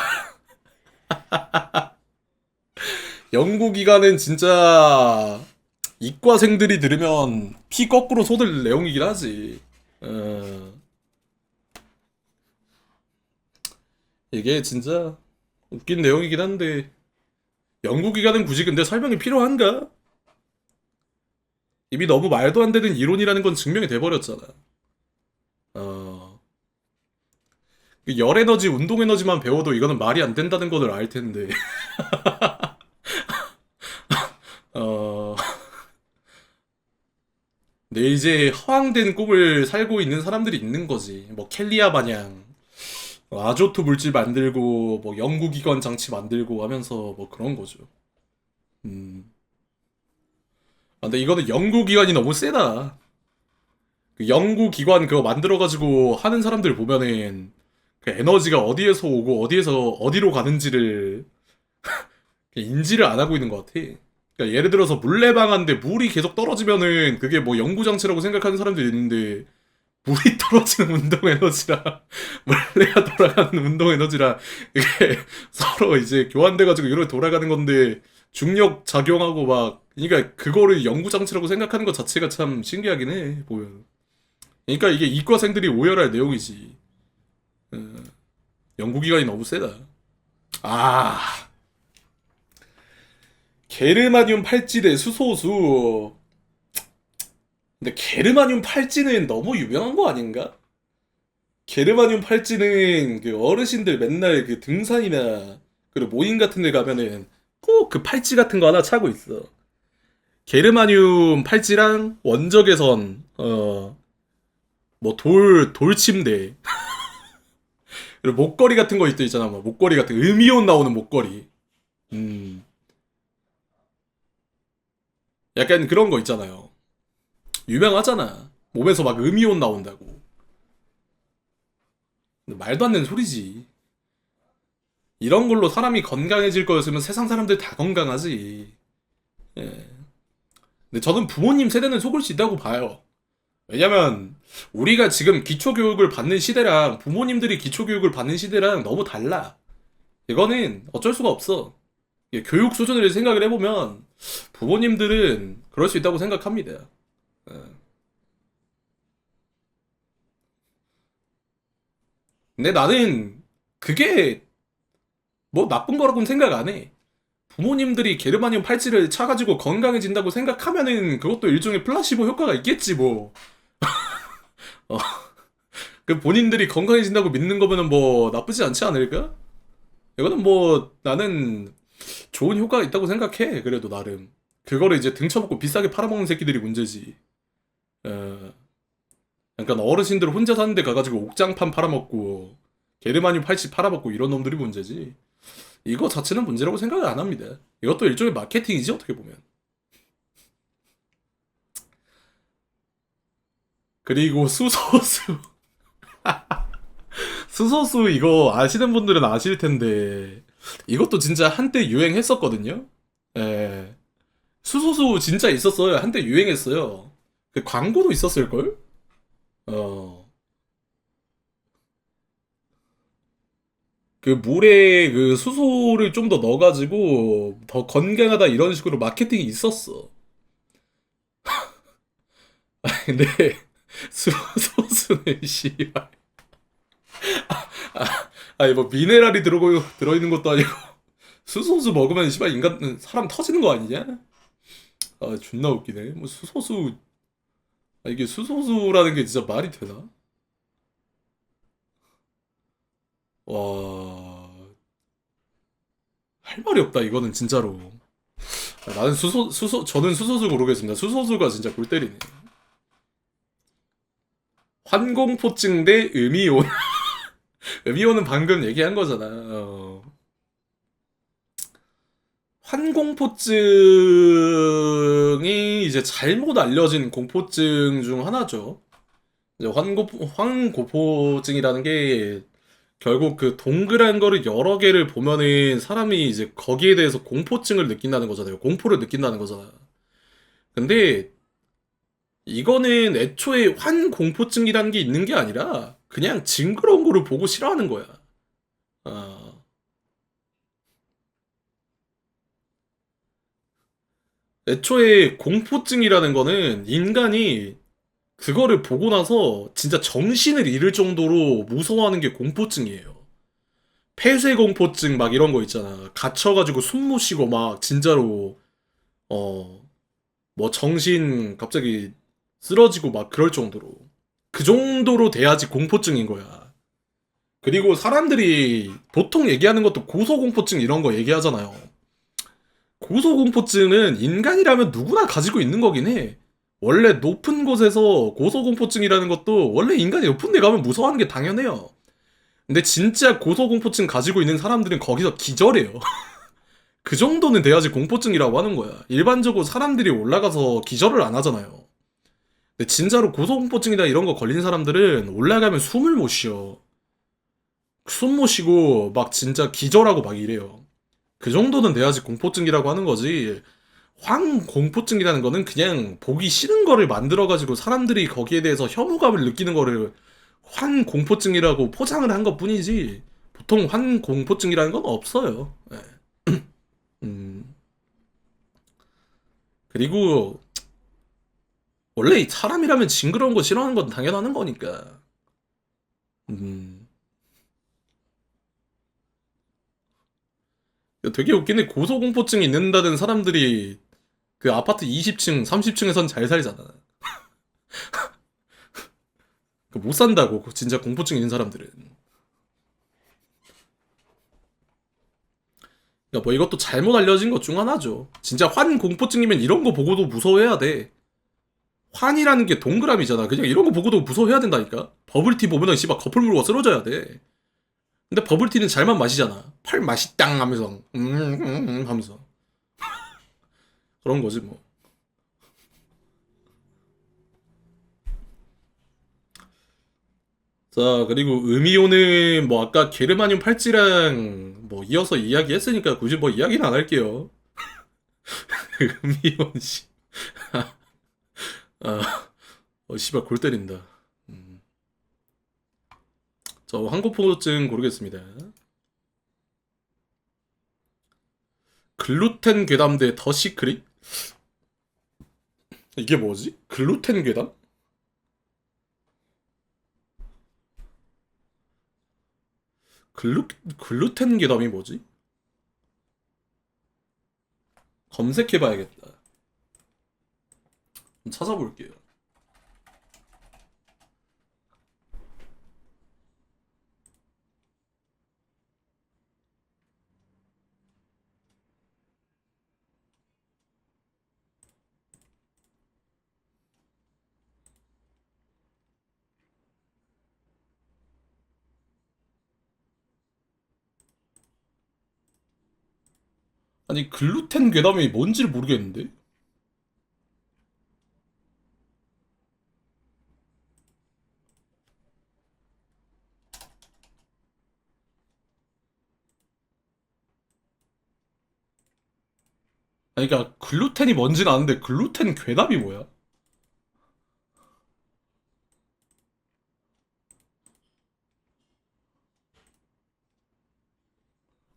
연구기관은 진짜 이과생들이 들으면 피 거꾸로 쏟을 내용이긴 하지. 어, 이게 진짜 웃긴 내용이긴 한데 연구기관은 굳이 근데 설명이 필요한가? 이미 너무 말도 안 되는 이론이라는 건 증명이 돼버렸잖아. 어, 그 열에너지, 운동에너지만 배워도 이거는 말이 안 된다는 것을 알 텐데. 어, 근데 이제 허황된 꿈을 살고 있는 사람들이 있는 거지. 뭐 켈리아 마냥 아조트 물질 만들고 뭐 연구기관 장치 만들고 하면서 뭐 그런 거죠. 음. 아, 근데 이거는 연구기관이 너무 세다. 그 연구기관 그거 만들어가지고 하는 사람들 보면은 그 에너지가 어디에서 오고 어디에서 어디로 가는지를 인지를 안 하고 있는 것 같아. 그러니까 예를 들어서 물레방아인데 물이 계속 떨어지면은 그게 뭐 연구장치라고 생각하는 사람들이 있는데 물이 떨어지는 운동 에너지랑 물레가 돌아가는 운동 에너지랑 이게 서로 이제 교환돼가지고 이렇게 돌아가는 건데 중력 작용하고 막 그러니까 그거를 연구장치라고 생각하는 것 자체가 참 신기하긴 해 보면. 그러니까 이게 이과생들이 오열할 내용이지. 어, 연구기관이 너무 세다. 아, 게르마늄 팔찌 대 수소수. 근데 게르마늄 팔찌는 너무 유명한 거 아닌가? 게르마늄 팔찌는 그 어르신들 맨날 그 등산이나 그리고 모임 같은 데 가면은 꼭 그 팔찌 같은 거 하나 차고 있어. 게르마늄 팔찌랑 원적외선 뭐 돌침대 그리고 목걸이 같은 거 있잖아. 뭐 목걸이 같은 음이온 나오는 목걸이. 음. 약간 그런 거 있잖아요. 유명하잖아. 몸에서 막 음이온 나온다고. 근데 말도 안 되는 소리지. 이런 걸로 사람이 건강해질 거였으면 세상 사람들 다 건강하지. 예. 근데 저는 부모님 세대는 속을 수 있다고 봐요. 왜냐면 우리가 지금 기초교육을 받는 시대랑 부모님들이 기초교육을 받는 시대랑 너무 달라. 이거는 어쩔 수가 없어. 이게 교육 수준을 생각을 해보면 부모님들은 그럴 수 있다고 생각합니다. 예. 근데 나는 그게 뭐 나쁜 거라고는 생각 안 해. 부모님들이 게르마늄 팔찌를 차가지고 건강해진다고 생각하면은 그것도 일종의 플라시보 효과가 있겠지 뭐. 어, 그 본인들이 건강해진다고 믿는 거면은 뭐 나쁘지 않지 않을까? 이거는 뭐 나는 좋은 효과가 있다고 생각해. 그래도 나름. 그거를 이제 등쳐먹고 비싸게 팔아먹는 새끼들이 문제지. 어, 약간 어르신들 혼자 사는데 가가지고 옥장판 팔아먹고 게르마늄 팔찌 팔아먹고 이런 놈들이 문제지. 이거 자체는 문제라고 생각을 안 합니다. 이것도 일종의 마케팅이지 어떻게 보면. 그리고 수소수. 수소수 이거 아시는 분들은 아실 텐데 이것도 진짜 한때 유행했었거든요. 예. 수소수 진짜 있었어요. 한때 유행했어요. 그 광고도 있었을걸? 어. 그 물에 그 수소를 좀 더 넣어가지고 더 건강하다 이런 식으로 마케팅이 있었어. 근데 수소수는 씨발. 아니 뭐 미네랄이 들어있는 것도 아니고 수소수 먹으면 씨발 인간 사람 터지는 거 아니냐? 아 존나 웃기네. 뭐 수소수 이게 수소수라는 게 진짜 말이 되나? 와, 할 말이 없다, 이거는 진짜로. 나는 저는 수소수 고르겠습니다. 수소수가 진짜 골 때리네. 환공포증 대 음이온. 음이온은 방금 얘기한 거잖아. 환공포증이 이제 잘못 알려진 공포증 중 하나죠. 이제 환고포증이라는 게 결국 그 동그란 거를 여러 개를 보면은 사람이 이제 거기에 대해서 공포증을 느낀다는 거잖아요. 공포를 느낀다는 거잖아. 근데 이거는 애초에 환공포증이라는 게 있는 게 아니라 그냥 징그러운 거를 보고 싫어하는 거야. 어, 애초에 공포증이라는 거는 인간이 그거를 보고 나서 진짜 정신을 잃을 정도로 무서워하는 게 공포증이에요. 폐쇄공포증 막 이런 거 있잖아. 갇혀가지고 숨 못 쉬고 막 진짜로 어, 뭐 정신 갑자기 쓰러지고 막 그럴 정도로. 그 정도로 돼야지 공포증인 거야. 그리고 사람들이 보통 얘기하는 것도 고소공포증 이런 거 얘기하잖아요. 고소공포증은 인간이라면 누구나 가지고 있는 거긴 해. 원래 높은 곳에서 고소공포증이라는 것도 원래 인간이 높은 데 가면 무서워하는 게 당연해요. 근데 진짜 고소공포증 가지고 있는 사람들은 거기서 기절해요. 그 정도는 돼야지 공포증이라고 하는 거야. 일반적으로 사람들이 올라가서 기절을 안 하잖아요. 근데 진짜로 고소공포증이나 이런 거 걸린 사람들은 올라가면 숨을 못 쉬어. 숨 못 쉬고 막 진짜 기절하고 막 이래요. 그 정도는 돼야지 공포증이라고 하는 거지. 황공포증이라는 거는 그냥 보기 싫은 거를 만들어가지고 사람들이 거기에 대해서 혐오감을 느끼는 거를 환공포증이라고 포장을 한 것 뿐이지. 보통 환공포증이라는 건 없어요. 네. 음, 그리고 원래 이 사람이라면 징그러운 거 싫어하는 건 당연한 거니까. 음, 되게 웃기네. 고소공포증이 있는다는 사람들이 그 아파트 20층, 30층에선 잘 살잖아. 못 산다고, 진짜 공포증 있는 사람들은. 그러니까 뭐 이것도 잘못 알려진 것 중 하나죠. 진짜 환공포증이면 이런 거 보고도 무서워해야 돼. 환이라는 게 동그라미잖아. 그냥 이런 거 보고도 무서워해야 된다니까. 버블티 보면은 씨발 거풀 물고 쓰러져야 돼. 근데 버블티는 잘만 마시잖아. 팔 맛있당 하면서 하면서 그런 거지 뭐. 자, 그리고 음이온은 뭐 아까 게르마늄 팔찌랑 뭐 이어서 이야기했으니까 굳이 뭐 이야기는 안 할게요. 음이온 씨. 아, 씨발 골 때린다. 음. 저 항공포증 고르겠습니다. 글루텐 괴담 대 더 시크릿? 이게 뭐지? 글루텐 괴담? 글루 글루텐 괴담이 뭐지? 검색해봐야겠다. 찾아볼게요. 아니 글루텐 괴담이 뭔지를 모르겠는데? 아니 그러니까 글루텐이 뭔지는 아는데 글루텐 괴담이 뭐야?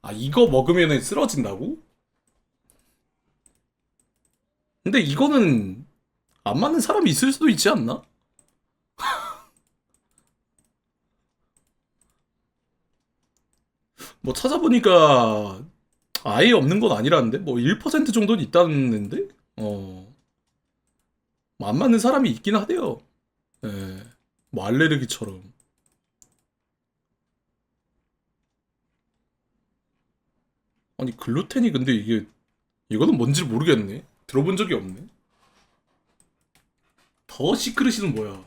아 이거 먹으면 쓰러진다고? 근데 이거는 안 맞는 사람이 있을 수도 있지 않나? 뭐 찾아보니까 아예 없는 건 아니라는데? 뭐 1% 정도는 있다는데? 뭐안 맞는 사람이 있긴 하대요. 예. 뭐 알레르기처럼. 아니 글루텐이 근데 이게 이거는 뭔지 모르겠네. 들어본 적이 없네. 더 시크릿은 뭐야?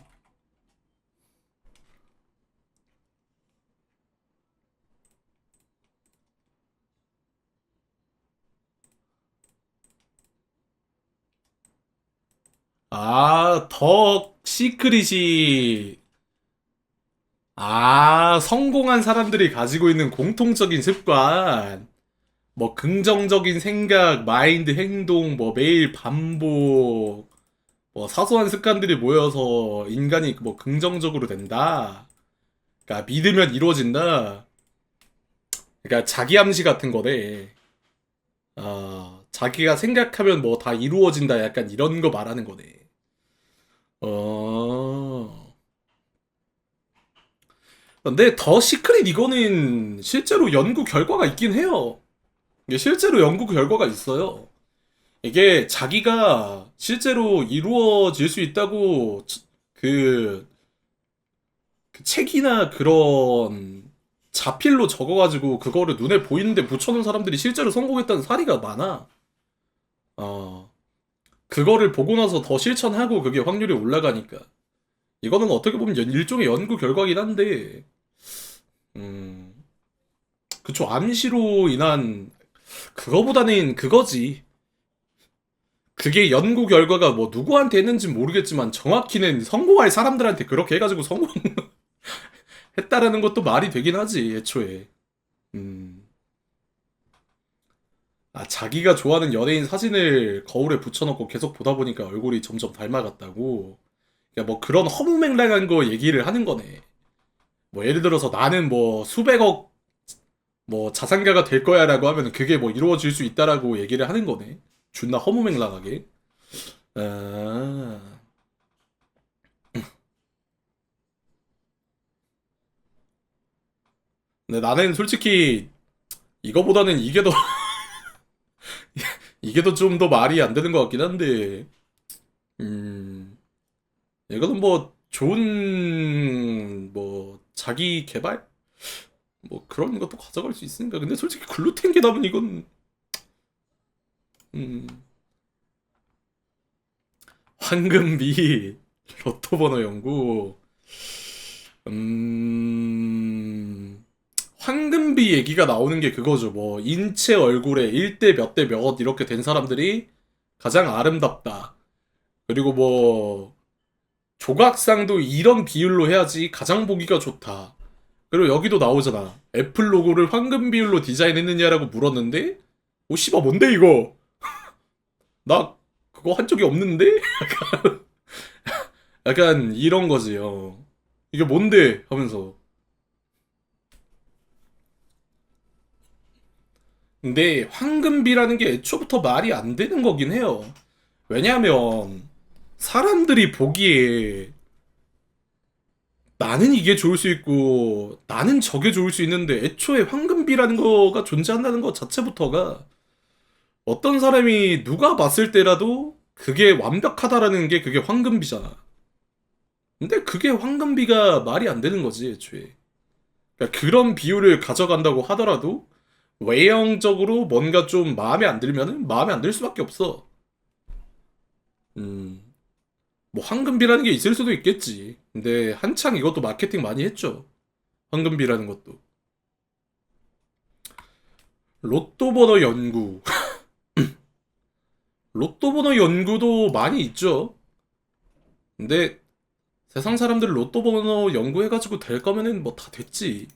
아, 더 시크릿이 아, 성공한 사람들이 가지고 있는 공통적인 습관. 뭐, 긍정적인 생각, 마인드, 행동, 뭐, 매일 반복, 뭐, 사소한 습관들이 모여서 인간이 뭐, 긍정적으로 된다. 그러니까, 믿으면 이루어진다. 그러니까, 자기 암시 같은 거네. 자기가 생각하면 뭐, 다 이루어진다. 약간 이런 거 말하는 거네. 어. 근데 더 시크릿 이거는 실제로 연구 결과가 있긴 해요. 이게 실제로 연구 결과가 있어요. 이게 자기가 실제로 이루어질 수 있다고 그, 그 책이나 그런 자필로 적어가지고 그거를 눈에 보이는데 붙여놓은 사람들이 실제로 성공했다는 사례가 많아. 어, 그거를 보고 나서 더 실천하고 그게 확률이 올라가니까. 이거는 어떻게 보면 일종의 연구 결과긴 한데, 음, 그쵸. 암시로 인한, 그거보다는 그거지. 그게 연구 결과가 뭐 누구한테 했는지 모르겠지만 정확히는 성공할 사람들한테 그렇게 해가지고 성공했다라는 것도 말이 되긴 하지, 애초에. 음. 자기가 좋아하는 연예인 사진을 거울에 붙여놓고 계속 보다 보니까 얼굴이 점점 닮아갔다고. 그러니까 뭐 그런 허무맹랑한 거 얘기를 하는 거네. 뭐 예를 들어서 나는 뭐 수백억 뭐 자산가가 될 거야라고 하면 그게 뭐 이루어질 수 있다라고 얘기를 하는 거네. 존나 허무맹랑하게. 아. 근데 나는 솔직히 이거보다는 이게 더 이게 더 좀 더 말이 안 되는 것 같긴 한데 음 이거는 뭐 좋은 뭐 자기 개발 뭐 그런 것도 가져갈 수 있으니까 근데 솔직히 글루텐 계담은 이건 음 황금비 로또 번호 연구 음 황금비 얘기가 나오는 게 그거죠. 뭐 인체 얼굴에 1대 몇 대 몇 이렇게 된 사람들이 가장 아름답다. 그리고 뭐 조각상도 이런 비율로 해야지 가장 보기가 좋다. 그리고 여기도 나오잖아. 애플 로고를 황금 비율로 디자인했느냐라고 물었는데 씨발 뭔데 이거? 나 그거 한 적이 없는데? 약간 이런 거지요. 이게 뭔데? 하면서. 근데 황금비라는 게 애초부터 말이 안 되는 거긴 해요. 왜냐하면 사람들이 보기에 나는 이게 좋을 수 있고 나는 저게 좋을 수 있는데 애초에 황금비라는 거가 존재한다는 것 자체부터가 어떤 사람이 누가 봤을 때라도 그게 완벽하다라는 게 그게 황금비잖아. 근데 그게 황금비가 말이 안 되는 거지 애초에. 그러니까 그런 비율을 가져간다고 하더라도 외형적으로 뭔가 좀 마음에 안 들면은 마음에 안 들 수밖에 없어. 음. 뭐 황금비라는 게 있을 수도 있겠지. 근데 한창 이것도 마케팅 많이 했죠. 황금비라는 것도. 로또 번호 연구. 로또 번호 연구도 많이 있죠. 근데 세상 사람들 로또 번호 연구해가지고 될 거면은 뭐 다 됐지.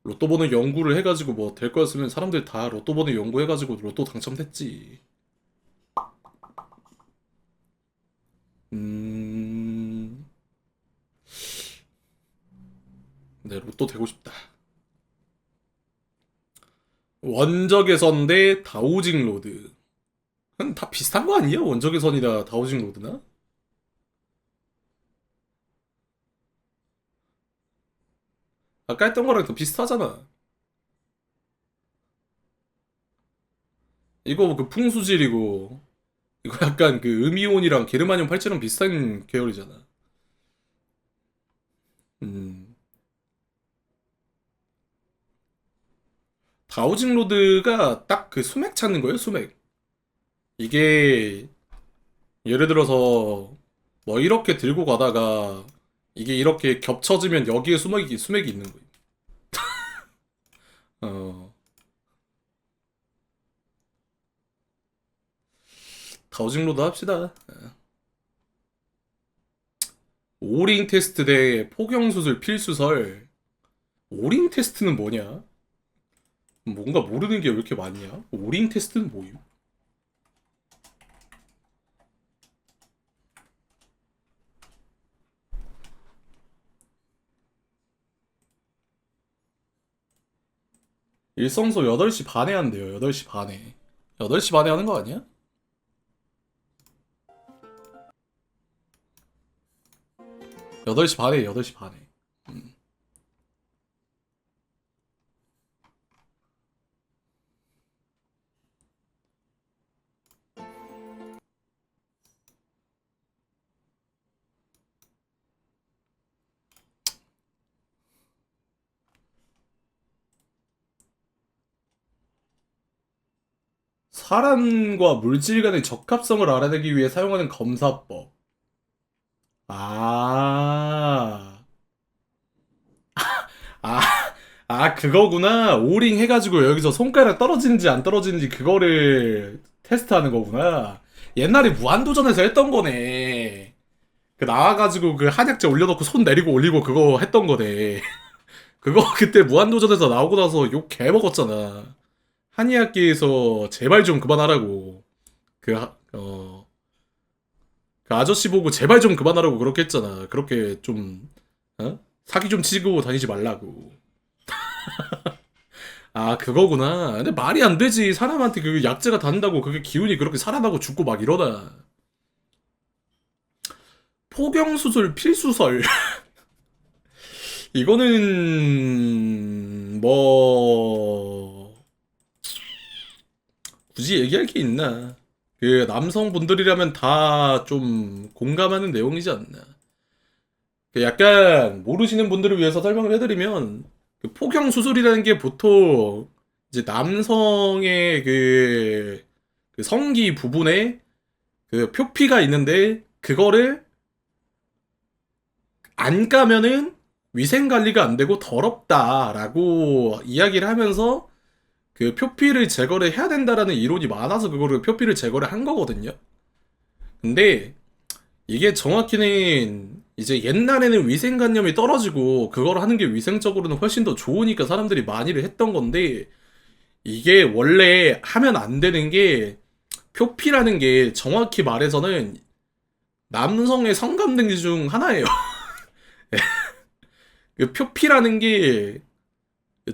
로또 번호 연구를 해가지고 뭐 될 거였으면 사람들 다 로또 번호 연구해가지고 로또 당첨됐지. 음, 네, 로또 되고 싶다. 원적외선 대 다오징 로드. 다 비슷한 거 아니야? 원적외선이나 다오징 로드나? 아까 했던 거랑 더 비슷하잖아. 이거 그 풍수질이고, 이거 약간 그 음이온이랑 게르마늄 팔찌랑 비슷한 계열이잖아. 음. 다우징 로드가 딱 그 수맥 찾는 거예요, 수맥. 이게 예를 들어서 뭐 이렇게 들고 가다가 이게 이렇게 겹쳐지면 여기에 수맥이 있는 거예요. 어, 다우징 로드 합시다. 오링 테스트 대 포경수술 필수설. 오링 테스트는 뭐냐? 뭔가 모르는 게 왜 이렇게 많냐? 오링 테스트는 뭐유? 일성소 8시 반에 한대요. 8시 반에. 8시 반에 하는 거 아니야? 8시 반에, 8시 반에. 음. 사람과 물질 간의 적합성을 알아내기 위해 사용하는 검사법. 아, 아, 그거구나. 오링 해가지고 여기서 손가락 떨어지는지 안 떨어지는지 그거를 테스트하는 거구나. 옛날에 무한도전에서 했던 거네. 그 나와가지고 그 한약재 올려놓고 손 내리고 올리고 그거 했던 거네. 그거 그때 무한도전에서 나오고 나서 욕 개 먹었잖아. 한의학계에서 제발 좀 그만하라고. 그, 그 아저씨 보고 제발 좀 그만하라고 그렇게 했잖아. 그렇게 좀, 사기 좀 치고 다니지 말라고. 아, 그거구나. 근데 말이 안 되지. 사람한테 그 약재가 닿는다고 그게 기운이 그렇게 살아나고 죽고 막 이러나. 포경수술 필수설. 이거는, 굳이 얘기할 게 있나. 그 남성분들이라면 다 좀 공감하는 내용이지 않나. 그 약간 모르시는 분들을 위해서 설명을 해드리면 그 포경 수술이라는 게 보통 이제 남성의 그 성기 부분에 그 표피가 있는데 그거를 안 까면은 위생 관리가 안 되고 더럽다라고 이야기를 하면서 그 표피를 제거를 해야 된다라는 이론이 많아서 그거를 표피를 제거를 한 거거든요. 근데 이게 정확히는 이제 옛날에는 위생관념이 떨어지고 그걸 하는 게 위생적으로는 훨씬 더 좋으니까 사람들이 많이를 했던 건데 이게 원래 하면 안 되는 게 표피라는 게 정확히 말해서는 남성의 성감대 중 하나예요. 그 표피라는 게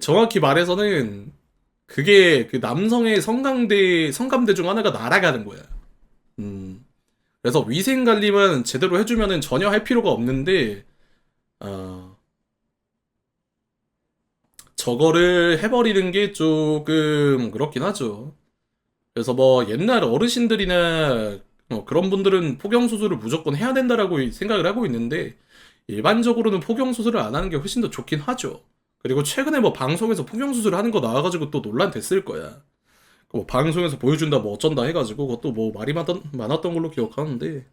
정확히 말해서는 그게 그 남성의 성감대 중 하나가 날아가는 거야. 음. 그래서 위생 관리만 제대로 해주면은 전혀 할 필요가 없는데, 어, 저거를 해버리는 게 조금 그렇긴 하죠. 그래서 뭐 옛날 어르신들이나 그런 분들은 포경수술을 무조건 해야 된다라고 생각을 하고 있는데, 일반적으로는 포경수술을 안 하는 게 훨씬 더 좋긴 하죠. 그리고 최근에 뭐 방송에서 포경수술 하는 거 나와가지고 또 논란 됐을 거야. 뭐 방송에서 보여준다 뭐 어쩐다 해가지고 그것도 뭐 말이 많았던 걸로 기억하는데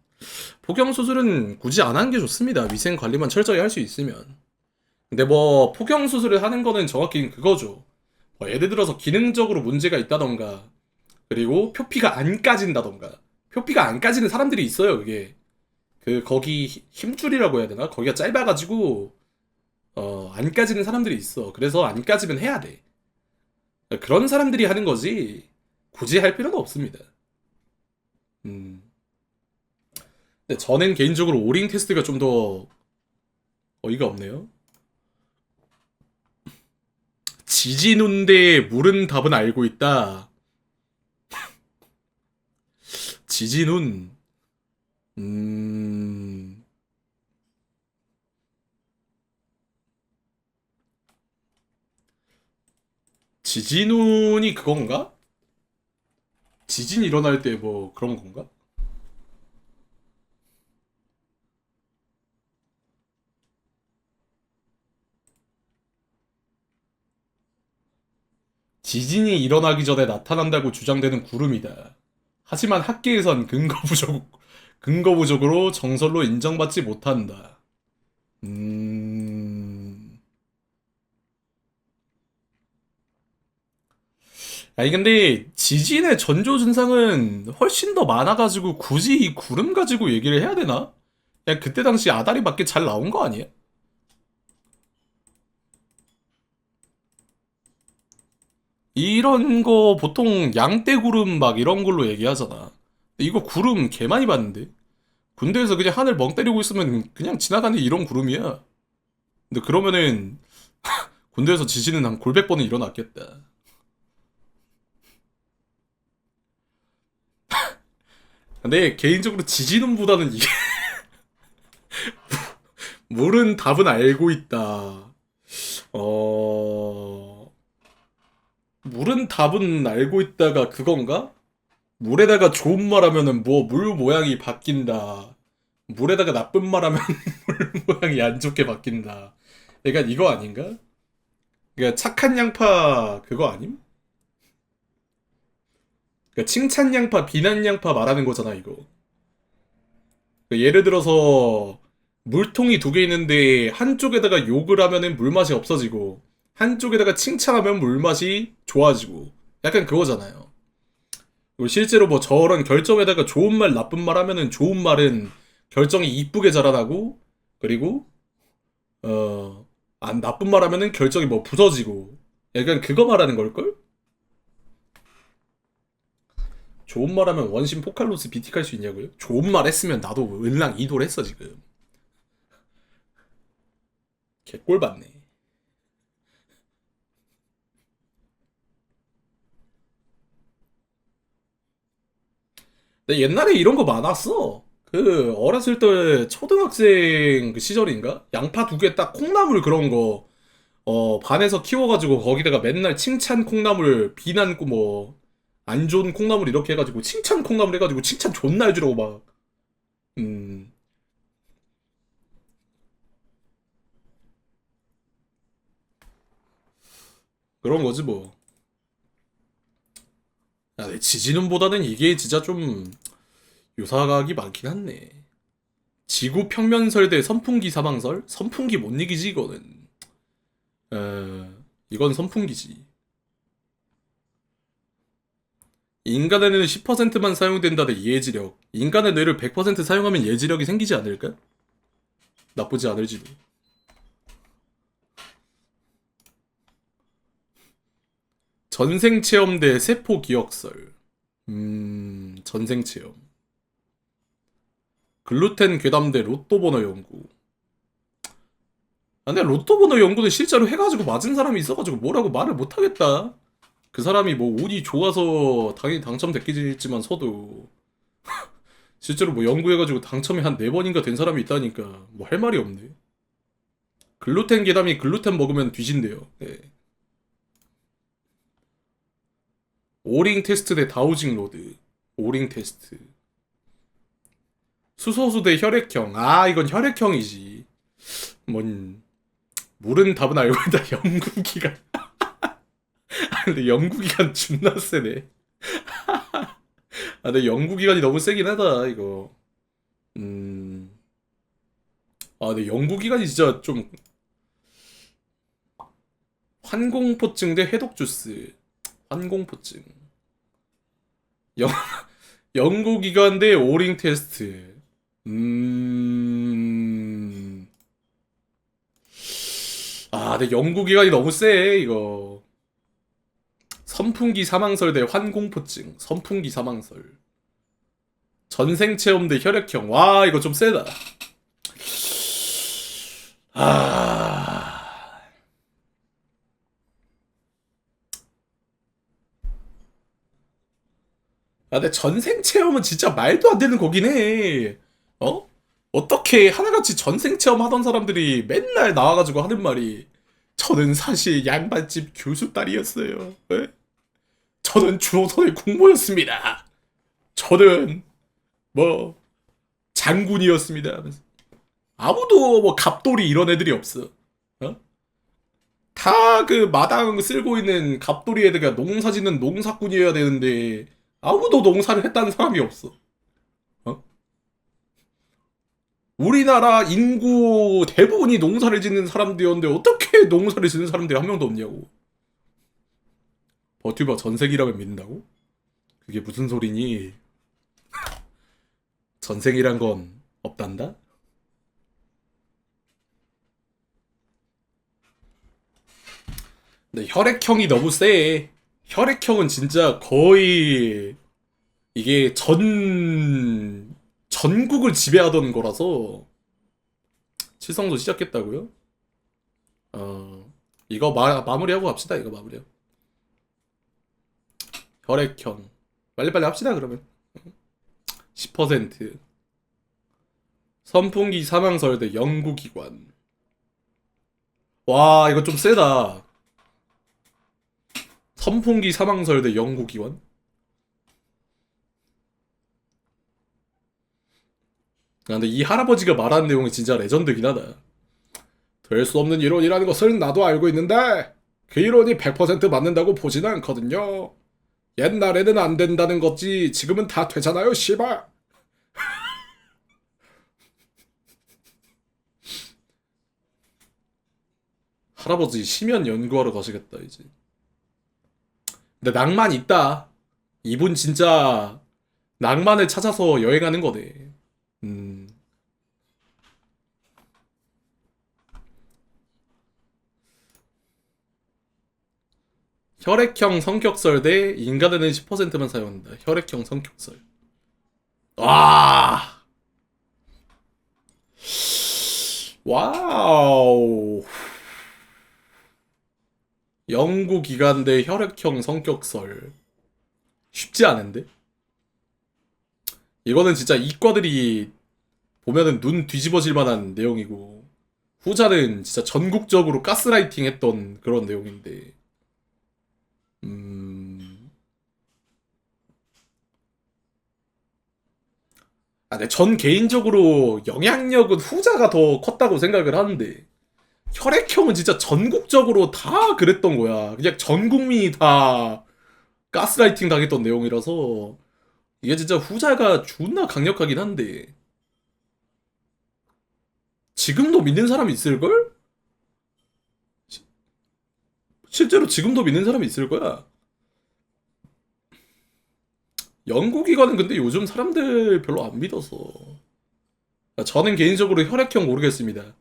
포경 수술은 굳이 안 하는 게 좋습니다. 위생 관리만 철저히 할 수 있으면. 근데 뭐 포경 수술을 하는 거는 정확히 그거죠. 뭐 예를 들어서 기능적으로 문제가 있다던가 그리고 표피가 안 까진다던가 표피가 안 까지는 사람들이 있어요. 그게 그 거기 힘줄이라고 해야 되나? 거기가 짧아가지고 안 까지는 사람들이 있어. 그래서 안 까지면 해야 돼. 그런 사람들이 하는 거지 굳이 할 필요는 없습니다. 음. 근데 저는 개인적으로 오링 테스트가 좀 더 어이가 없네요. 지진운데 물은 답은 알고 있다. 지진운. 음. 지진운이 그건가? 지진 일어날 때 뭐 그런 건가? 지진이 일어나기 전에 나타난다고 주장되는 구름이다. 하지만 학계에선 근거 부족으로 정설로 인정받지 못한다. 음. 아니 근데 지진의 전조 증상은 훨씬 더 많아가지고 굳이 이 구름 가지고 얘기를 해야 되나? 그냥 그때 당시 아다리 맞게 잘 나온 거 아니야? 이런 거 보통 양떼 구름 막 이런 걸로 얘기하잖아. 근데 이거 구름 개 많이 봤는데? 군대에서 그냥 하늘 멍 때리고 있으면 그냥 지나가는 이런 구름이야. 근데 그러면은 군대에서 지진은 한 골백 번은 일어났겠다. 근데 개인적으로 지진운보다는 이게 물은 답은 알고 있다. 어... 물은 답은 알고 있다가 그건가? 물에다가 좋은 말 하면은 뭐 물 모양이 바뀐다. 물에다가 나쁜 말 하면 물 모양이 안 좋게 바뀐다. 그러니까 이거 아닌가? 그러니까 착한 양파 그거 아님? 그러니까 칭찬 양파, 비난 양파 말하는 거잖아, 이거. 그러니까 예를 들어서 물통이 두 개 있는데 한쪽에다가 욕을 하면은 물맛이 없어지고 한쪽에다가 칭찬하면 물맛이 좋아지고 약간 그거잖아요. 그리고 실제로 뭐 저런 결정에다가 좋은 말, 나쁜 말 하면은 좋은 말은 결정이 이쁘게 자라나고 그리고 안 나쁜 말 하면은 결정이 뭐 부서지고 약간 그거 말하는 걸걸? 좋은 말 하면 원심 포칼로스 비틱할 수 있냐고요? 좋은 말 했으면 나도 은랑 이도를 했어 지금. 개꼴 받네. 근데 옛날에 이런 거 많았어. 그 어렸을 때 초등학생 그 시절인가? 양파 두 개 딱 콩나물 그런 거 반에서 키워가지고 거기다가 맨날 칭찬 콩나물 비난 뭐 안 좋은 콩나물 이렇게 해가지고 칭찬 콩나물 해가지고 칭찬 존나 해주라고 막 음, 그런 거지 뭐. 야, 근데 지진운보다는 이게 진짜 좀 유사각이 많긴 한네. 지구 평면설 대 선풍기 사망설? 선풍기 못 이기지 이거는. 이건 선풍기지. 인간의 뇌는 10%만 사용된다 대 예지력. 인간의 뇌를 100% 사용하면 예지력이 생기지 않을까? 나쁘지 않을지도. 전생 체험 대 세포 기억설. 전생 체험. 글루텐 괴담 대 로또 번호 연구. 아, 근데 로또 번호 연구는 실제로 해가지고 맞은 사람이 있어가지고 뭐라고 말을 못하겠다. 그 사람이 뭐 운이 좋아서 당연히 당첨됐겠지만 서도 실제로 뭐 연구해가지고 당첨이 한 4번인가 된 사람이 있다니까 뭐 할 말이 없네. 글루텐 괴담이 글루텐 먹으면 뒤진대요. 네. 오링 테스트 대 다우징 로드. 오링 테스트. 수소수 대 혈액형. 아, 이건 혈액형이지. 뭔 물은 답은 알고 있다. 연구기간. 근데 연구기간 존나 세네. 아, 근데 연구기간이 너무 세긴 하다, 이거. 음. 아, 근데 연구기간이 진짜 좀 환공포증 대 해독주스. 환공포증. 연, 연구기간 대 오링 테스트. 음. 아, 근데 연구기간이 너무 세, 이거. 선풍기 사망설 대 환공포증. 선풍기 사망설. 전생체험 대 혈액형. 와, 이거 좀 세다. 아. 아, 근데 전생체험은 진짜 말도 안 되는 거긴 해. 어? 어떻게 하나같이 전생체험 하던 사람들이 맨날 나와가지고 하는 말이 저는 사실 양반집 교수 딸이었어요. 에? 저는 주호선의 국모였습니다. 저는 뭐 장군이었습니다. 아무도 뭐 갑돌이 이런 애들이 없어. 어? 다 그 마당 쓸고 있는 갑돌이 애들가 농사 짓는 농사꾼이어야 되는데 아무도 농사를 했다는 사람이 없어. 어? 우리나라 인구 대부분이 농사를 짓는 사람들이었는데 어떻게 농사를 짓는 사람들이 한 명도 없냐고. 버튜버 전생이라면 믿는다고? 그게 무슨 소리니? 전생이란 건 없단다? 근데 혈액형이 너무 세. 혈액형은 진짜 거의 이게 전국을 지배하던 거라서. 칠성도 시작했다고요? 이거 마무리하고 갑시다. 이거 마무리하고. 혈액형. 빨리빨리 합시다, 그러면. 10%. 선풍기 사망설대 연구기관. 와, 이거 좀 세다. 선풍기 사망설대 연구기관? 근데 이 할아버지가 말하는 내용이 진짜 레전드긴 하다. 될 수 없는 이론이라는 것을 나도 알고 있는데 그 이론이 100% 맞는다고 보지는 않거든요. 옛날에는 안 된다는 거지 지금은 다 되잖아요, 씨발. 할아버지 심연 연구하러 가시겠다 이제. 근데 낭만 있다. 이분 진짜 낭만을 찾아서 여행하는 거네. 음. 혈액형 성격설 대 인간에는 10%만 사용한다. 혈액형 성격설. 와. 와우. 연구기관 대 혈액형 성격설. 쉽지 않은데? 이거는 진짜 이과들이 보면은 눈 뒤집어질 만한 내용이고, 후자는 진짜 전국적으로 가스라이팅 했던 그런 내용인데, 근데 전 개인적으로 영향력은 후자가 더 컸다고 생각을 하는데, 혈액형은 진짜 전국적으로 다 그랬던 거야. 그냥 전 국민이 다 가스라이팅 당했던 내용이라서, 이게 진짜 후자가 존나 강력하긴 한데, 지금도 믿는 사람이 있을걸? 실제로 지금도 믿는 사람이 있을 거야. 연구기관은 근데 요즘 사람들 별로 안 믿어서. 저는 개인적으로 혈액형 모르겠습니다.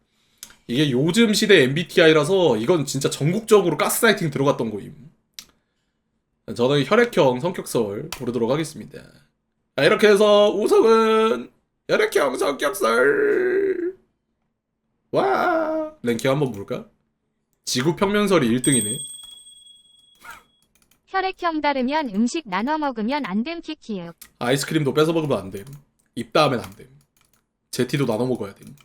이게 요즘 시대 MBTI라서 이건 진짜 전국적으로 가스라이팅 들어갔던 거임. 저는 혈액형 성격설 고르도록 하겠습니다. 이렇게 해서 우성은 혈액형 성격설. 와, 랭킹 한번 볼까? 지구 평면설이 1등이네. 혈액형 다르면 음식 나눠 먹으면 안 됨 키키요. 아이스크림도 뺏어 먹으면 안 됨. 입다 하면 안 됨. 제티도 나눠 먹어야 됨.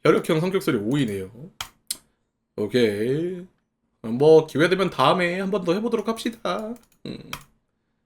혈액형 성격설이 5위네요. 오케이. 뭐 기회 되면 다음에 한 번 더 해보도록 합시다.